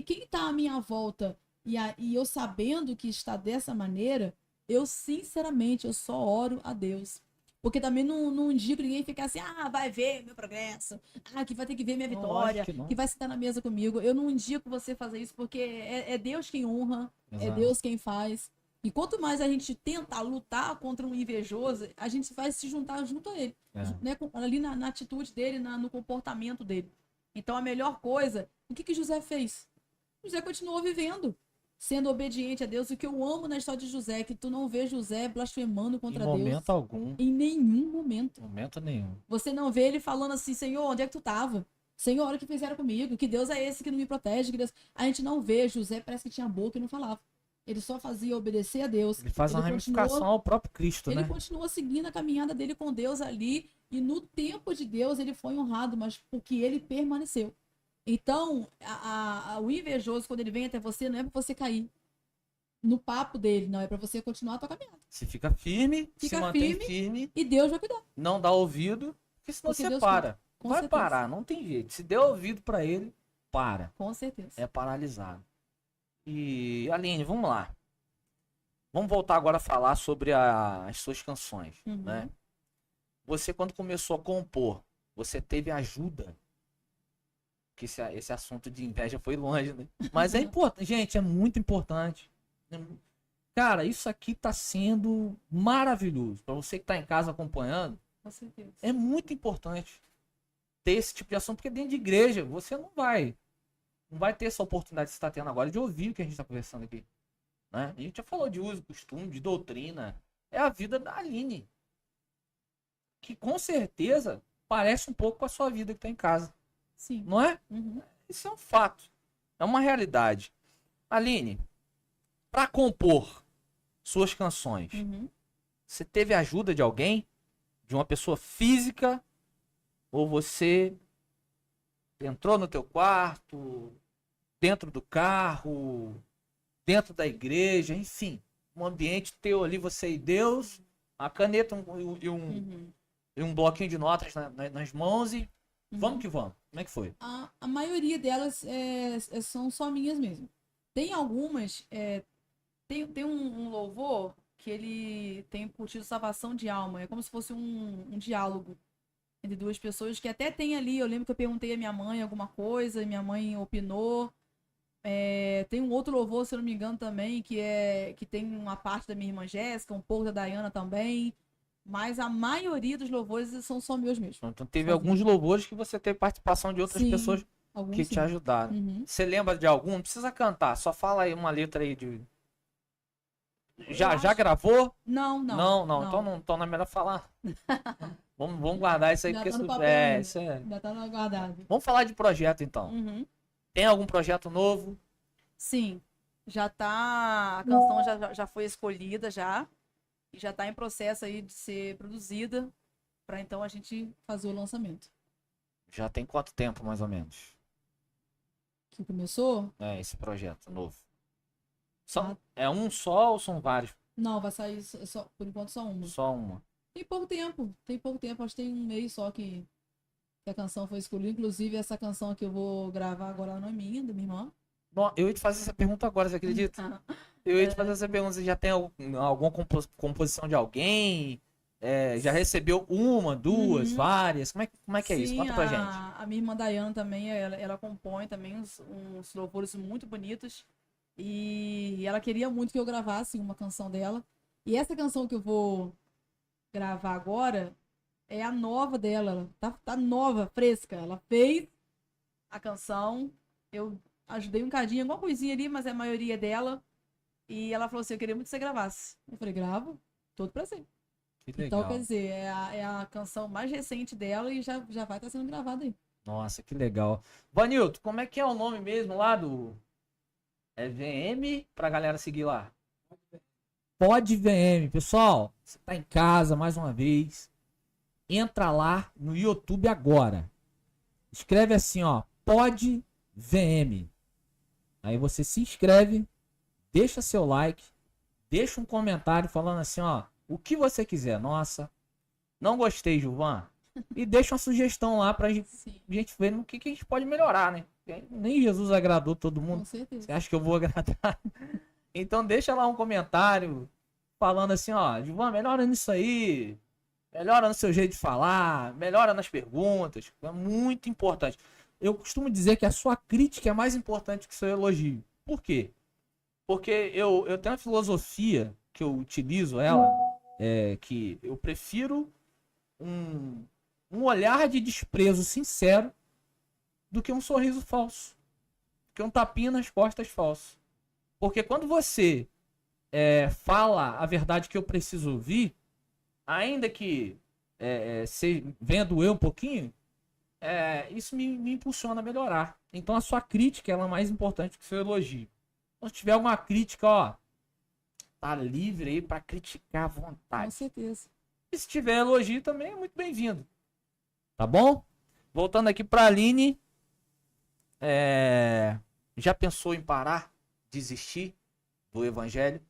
quem tá à minha volta e eu sabendo que está dessa maneira, eu sinceramente eu só oro a Deus. Porque também não indico ninguém ficar assim, vai ver meu progresso, que vai ter que ver minha Não, vitória, lógico que não. que vai sentar na mesa comigo. Eu não indico você fazer isso, porque é Deus quem honra, é Exato. Deus quem faz. E quanto mais a gente tenta lutar contra um invejoso, a gente vai se juntar junto a ele. Né? Ali na atitude dele, no comportamento dele. Então a melhor coisa, o que José fez? José continuou vivendo, sendo obediente a Deus. O que eu amo na história de José é que tu não vê José blasfemando contra Deus. Em momento algum. Em nenhum momento. Momento nenhum. Você não vê ele falando assim, Senhor, onde é que tu tava? Senhor, olha o que fizeram comigo. Que Deus é esse que não me protege? Que Deus... A gente não vê. José parece que tinha boca e não falava. Ele só fazia obedecer a Deus. Ele faz uma ramificação ao próprio Cristo, né? Ele continuou seguindo a caminhada dele com Deus ali. E no tempo de Deus ele foi honrado, mas porque ele permaneceu. Então, o invejoso, quando ele vem até você, não é pra você cair no papo dele, não. É pra você continuar a tua caminhada. Se fica firme, Fica se mantém firme. firme, E Deus vai cuidar. não dá ouvido, porque senão Porque você Deus para. Com Vai certeza. parar, não tem jeito. Se der ouvido pra ele, para. Com certeza. É paralisado. E, Aline, vamos lá. Vamos voltar agora a falar sobre as suas canções, Uhum. né? Você, quando começou a compor, você teve ajuda? Porque esse assunto de inveja foi longe, né? Mas é importante, gente, é muito importante. Cara, isso aqui tá sendo maravilhoso. Pra você que tá em casa acompanhando, Com certeza. é muito importante ter esse tipo de assunto, porque dentro de igreja você não vai ter essa oportunidade que você está tendo agora de ouvir o que a gente está conversando aqui, né? A gente já falou de uso, costume, de doutrina. É a vida da Aline, que com certeza parece um pouco com a sua vida que está em casa, Sim. não é? Uhum. Isso é um fato, é uma realidade. Aline, para compor suas canções, Uhum. você teve ajuda de alguém? De uma pessoa física? Ou você entrou no teu quarto, dentro do carro, dentro da igreja, enfim, um ambiente teu ali, você e Deus, a caneta Uhum. e um bloquinho de notas nas mãos e Uhum. vamos que vamos. Como é que foi? A maioria delas são só minhas mesmo. Tem algumas, tem um louvor que ele tem por título Salvação de Alma. É como se fosse um diálogo entre duas pessoas que até tem ali. Eu lembro que eu perguntei à minha mãe alguma coisa e minha mãe opinou. Tem um outro louvor, se eu não me engano, também, que tem uma parte da minha irmã Jéssica, um pouco da Dayana também. Mas a maioria dos louvores são só meus mesmo. Então teve Sozinho. alguns louvores que você teve participação de outras Sim, pessoas alguns que sim. te ajudaram. Uhum. Você lembra de algum? Não precisa cantar, só fala aí uma letra aí de... Já acho- gravou? Não. Então não é melhor falar. vamos guardar isso aí, Já porque tá no isso papel ainda. isso é... Ainda tá no guardado. Vamos falar de projeto, então. Uhum. Tem algum projeto novo? Sim, já tá. A canção já foi escolhida já. e já está em processo aí de ser produzida para então a gente fazer o lançamento. Já tem quanto tempo, mais ou menos? Que começou? Esse projeto novo. Ah. É um só ou são vários? Não, vai sair só, por enquanto só uma. Só uma. Tem pouco tempo, acho que tem um mês só que a canção foi escolhida. Inclusive, essa canção que eu vou gravar agora não é minha, da minha irmã. Eu ia te fazer essa pergunta agora, você acredita? Eu ia te fazer essa pergunta, você já tem alguma composição de alguém? Já recebeu uma, duas, várias? Como é que é isso? Conta pra gente. A minha irmã Dayana também, ela compõe também uns louvores muito bonitos. E ela queria muito que eu gravasse uma canção dela. E essa canção que eu vou gravar agora é a nova dela. Tá nova, fresca. Ela fez a canção. Eu ajudei um cadinho, alguma coisinha ali, mas a maioria é dela. E ela falou assim, eu queria muito que você gravasse. Eu falei, gravo, todo pra sempre. Que legal. Então, quer dizer, é a canção mais recente dela e já vai estar sendo gravada aí. Nossa, que legal. Vanilton, como é que é o nome mesmo lá do... É VM pra galera seguir lá? Pode VM. Pessoal, você tá em casa mais uma vez. Entra lá no YouTube agora. Escreve assim, ó. Pode VM. Aí você se inscreve, deixa seu like, deixa um comentário falando assim, ó. O que você quiser. Nossa, não gostei, Gilvan. E deixa uma sugestão lá pra gente ver no que a gente pode melhorar, né? Nem Jesus agradou todo mundo. Com certeza. Você acha que eu vou agradar? Então deixa lá um comentário falando assim, ó, Gilvan, melhora nisso aí, melhora no seu jeito de falar, melhora nas perguntas. É muito importante. Eu costumo dizer que a sua crítica é mais importante que o seu elogio. Por quê? Porque eu tenho uma filosofia que eu utilizo ela, que eu prefiro um olhar de desprezo sincero do que um sorriso falso, do que um tapinha nas costas falso. Porque quando você fala a verdade que eu preciso ouvir, ainda que venha doer um pouquinho, isso me impulsiona a melhorar. Então a sua crítica ela é mais importante que o seu elogio. Então, se tiver alguma crítica, ó, tá livre aí para criticar à vontade. Com certeza. E se tiver elogio também é muito bem-vindo. Tá bom? Voltando aqui pra Aline. Já pensou em parar? Desistir do evangelho?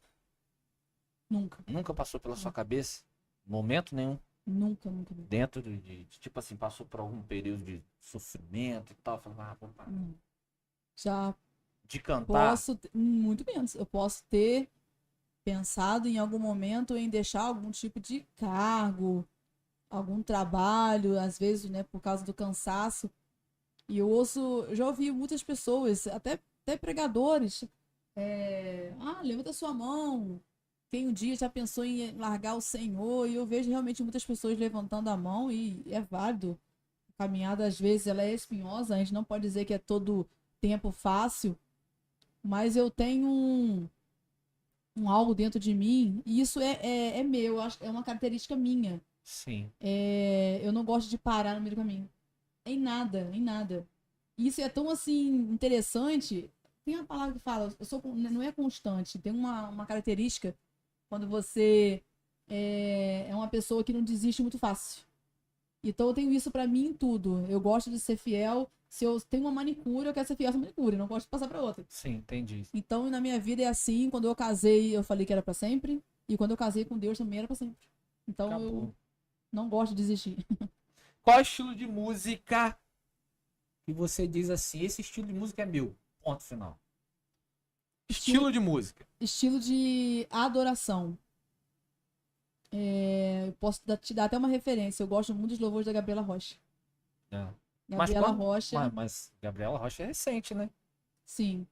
Nunca. Nunca passou pela sua cabeça? Momento nenhum? Nunca. Dentro de tipo assim, passou por algum período de sofrimento e tal? Falou, vou parar. Já De cantar? Muito menos. Eu posso ter pensado em algum momento em deixar algum tipo de cargo, algum trabalho, às vezes, né, por causa do cansaço. E eu já ouvi muitas pessoas, até pregadores, levanta sua mão. Quem um dia já pensou em largar o Senhor? E eu vejo realmente muitas pessoas levantando a mão e é válido. A caminhada, às vezes, ela é espinhosa, a gente não pode dizer que é todo tempo fácil, mas eu tenho um algo dentro de mim, e isso é meu, acho, é uma característica minha. Sim. Eu não gosto de parar no meio do caminho. Em nada. E isso é tão, assim, interessante. Tem uma palavra que fala, não é constante, tem uma característica quando você é uma pessoa que não desiste muito fácil. Então eu tenho isso pra mim em tudo. Eu gosto de ser fiel. Se eu tenho uma manicure, eu quero ser fiel essa manicure, eu não gosto de passar pra outra. Sim, entendi. Então na minha vida é assim, quando eu casei, eu falei que era pra sempre, e quando eu casei com Deus também era pra sempre. Então eu não gosto de desistir. Qual estilo de música que você diz assim, esse estilo de música é meu? Ponto final. Estilo de música. Estilo de adoração. Eu posso te dar até uma referência. Eu gosto muito dos louvores da Gabriela Rocha. Gabriela Rocha. Mas Gabriela Rocha é recente, né? Sim.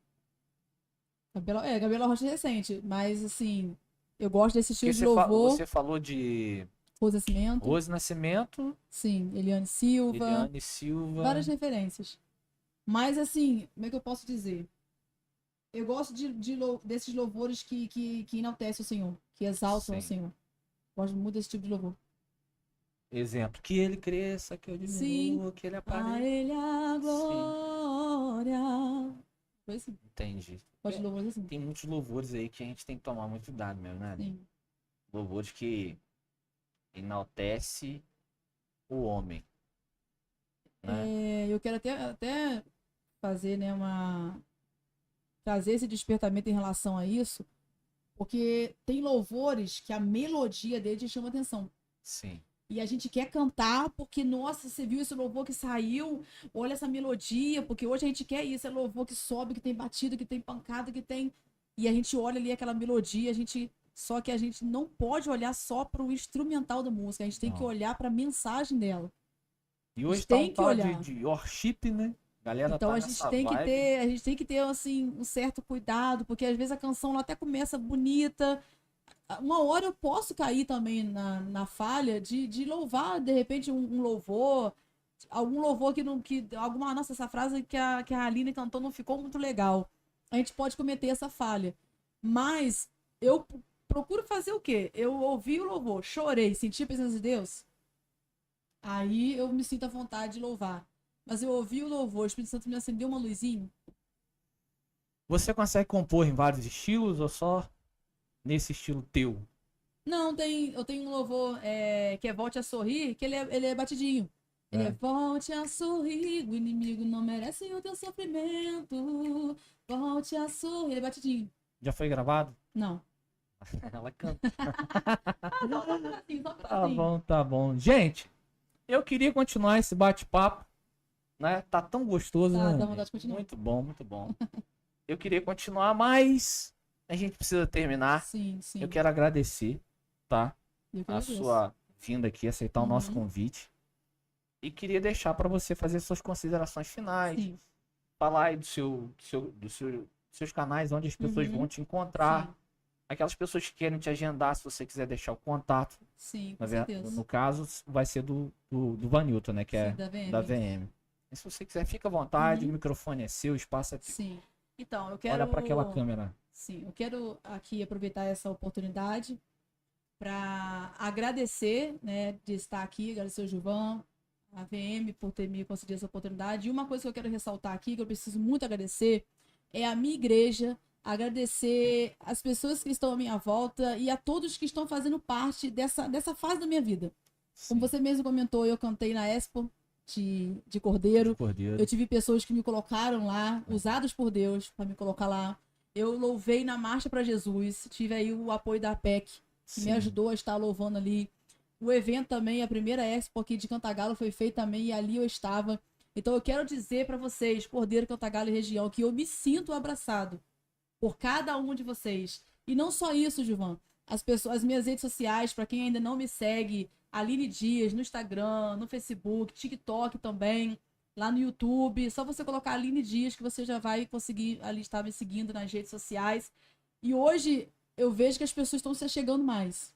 Gabriela Rocha é recente. Mas, assim, eu gosto desse estilo de louvor. Você falou de Rose Nascimento. Rose Nascimento. Sim. Eliane Silva. Várias referências. Mas, assim, como é que eu posso dizer? Eu gosto desses louvores que enaltecem o Senhor, que exaltam o Senhor. Gosto muito desse tipo de louvor. Exemplo, que ele cresça, que eu diminua, que ele apareça. A ele a glória. Foi assim. Entendi. Gosto de louvores assim. Tem muitos louvores aí que a gente tem que tomar muito cuidado mesmo, né? Sim. louvores que enaltece o homem, né? Eu quero até fazer, né, trazer esse despertamento em relação a isso, porque tem louvores que a melodia dele te chama atenção. Sim. E a gente quer cantar porque, nossa, você viu esse louvor que saiu? Olha essa melodia, porque hoje a gente quer isso, é louvor que sobe, que tem batida, que tem pancada, que tem... E a gente olha ali aquela melodia, só que a gente não pode olhar só para o instrumental da música, a gente tem que olhar para a mensagem dela. E hoje tem tá um que tal olhar. de worship, né? Galera Então tá a gente nessa tem que vibe. ter, a gente tem que ter assim um certo cuidado, porque às vezes a canção ela até começa bonita. Uma hora eu posso cair também na falha de louvar, de repente, um louvor, algum louvor alguma, nossa, essa frase que a Aline cantou não ficou muito legal. A gente pode cometer essa falha. Mas eu procuro fazer o quê? Eu ouvi o louvor, chorei, senti a presença de Deus. Aí eu me sinto à vontade de louvar. Mas eu ouvi o louvor, o Espírito Santo me acendeu uma luzinha. Você consegue compor em vários estilos ou só nesse estilo teu? Não, eu tenho um louvor que é Volte a Sorrir, que ele é batidinho. Ele é volte a sorrir, o inimigo não merece o teu sofrimento. Volte a sorrir, ele é batidinho. Já foi gravado? Não. Ela canta. Só pra Tá assim. bom, tá bom. Gente, eu queria continuar esse bate-papo, né? Tá tão gostoso, Tá, né? dá vontade de continuar. Muito bom, muito bom. Eu queria continuar, mas a gente precisa terminar. Sim, sim. Eu quero agradecer, tá? Eu que A agradeço. sua vinda aqui, aceitar o nosso Uhum. convite. E queria deixar para você fazer suas considerações finais. Sim. Falar aí seus canais, onde as pessoas vão te encontrar. Sim. Aquelas pessoas que querem te agendar, se você quiser deixar o contato. Sim, com certeza. No caso, vai ser do Vanilton, né? Que Sim, é da VM. VM. E se você quiser, fica à vontade, o microfone é seu, o espaço é teu. Sim. Então, eu quero... Olha para aquela câmera. Sim, eu quero aqui aproveitar essa oportunidade para agradecer, né, de estar aqui, agradecer o Gilvan, a VM por ter me concedido essa oportunidade. E uma coisa que eu quero ressaltar aqui, que eu preciso muito agradecer, é a minha igreja, agradecer as pessoas que estão à minha volta e a todos que estão fazendo parte dessa fase da minha vida. Como você mesmo comentou, eu cantei na Expo de Cordeiro. Eu tive pessoas que me colocaram lá, usadas por Deus para me colocar lá. Eu louvei na Marcha para Jesus, tive aí o apoio da APEC, que me ajudou a estar louvando ali. O evento também, a primeira Expo aqui de Cantagalo foi feita também e ali eu estava. Então eu quero dizer para vocês, Cordeiro, Cantagalo e região, que eu me sinto abraçado por cada um de vocês. E não só isso, Gilvan. As minhas redes sociais, para quem ainda não me segue, Aline Dias, no Instagram, no Facebook, TikTok também, lá no YouTube. Só você colocar Aline Dias que você já vai conseguir ali estar me seguindo nas redes sociais. E hoje eu vejo que as pessoas estão se achegando mais.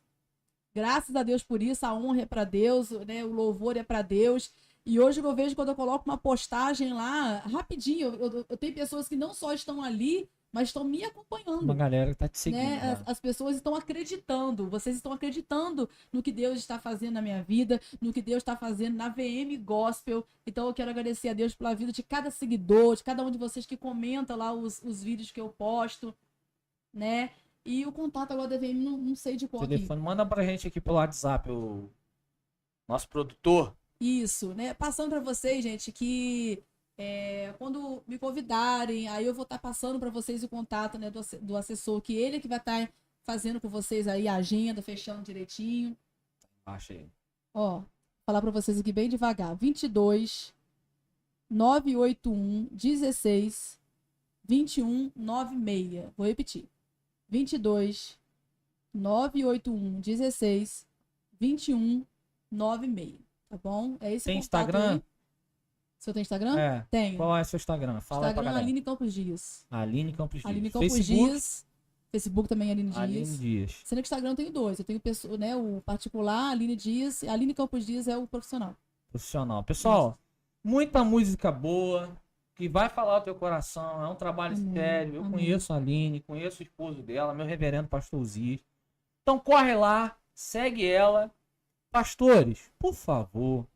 Graças a Deus por isso, a honra é para Deus, né? O louvor é para Deus. E hoje eu vejo quando eu coloco uma postagem lá, rapidinho, eu tenho pessoas que não só estão ali, mas estão me acompanhando. Uma galera que tá te seguindo. Né? As pessoas estão acreditando, vocês estão acreditando no que Deus está fazendo na minha vida, no que Deus está fazendo na VM Gospel. Então eu quero agradecer a Deus pela vida de cada seguidor, de cada um de vocês que comenta lá os vídeos que eu posto, né? E o contato agora da VM, não sei de qual Telefone, aqui. manda pra gente aqui pelo WhatsApp, o nosso produtor. Isso, né? Passando para vocês, gente, que quando me convidarem, aí eu vou estar passando para vocês o contato, né, do assessor, que ele é que vai estar fazendo com vocês aí a agenda, fechando direitinho. Achei. Ó, vou falar para vocês aqui bem devagar. 22 981 16 21 96. Vou repetir. 22 981 16 21 96. Tá bom? É esse Tem contato Instagram? aí. Você tem Instagram? É. Tenho. Qual é o seu Instagram? Fala aí pra Instagram, galera. Aline Campos Dias. Aline Campos Dias. Aline Campos Facebook? Dias. Facebook também, Aline Dias. Aline Dias. Sendo que Instagram eu tenho dois. Eu tenho né, o particular, Aline Dias. Aline Campos Dias é o profissional. Profissional. Pessoal, muita música boa que vai falar o teu coração. É um trabalho sério. Eu conheço a Aline, conheço o esposo dela, meu reverendo pastor Zias. Então corre lá, segue ela. Pastores, por favor,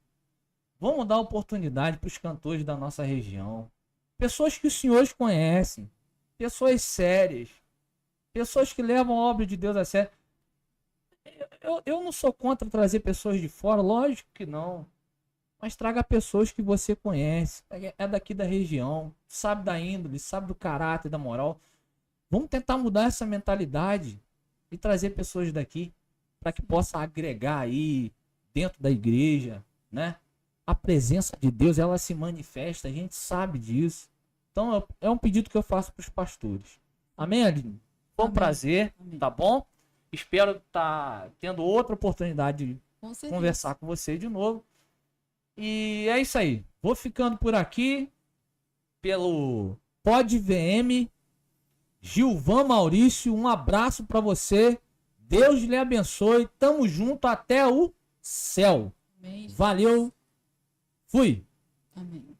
vamos dar oportunidade para os cantores da nossa região. Pessoas que os senhores conhecem. Pessoas sérias. Pessoas que levam a obra de Deus a sério. eu não sou contra trazer pessoas de fora, lógico que não. Mas traga pessoas que você conhece, é daqui da região, sabe da índole, sabe do caráter, da moral. Vamos tentar mudar essa mentalidade e trazer pessoas daqui para que possa agregar aí dentro da igreja, né? A presença de Deus, ela se manifesta, a gente sabe disso. Então é um pedido que eu faço para os pastores. Amém, Aline? Foi um Amém. prazer, Amém. tá bom? Espero estar tendo outra oportunidade de Com certeza. conversar com você de novo. E é isso aí. Vou ficando por aqui pelo Pod VM. Gilvan Maurício, um abraço para você. Deus lhe abençoe. Tamo junto até o céu. Amém. Valeu. Fui. Amém.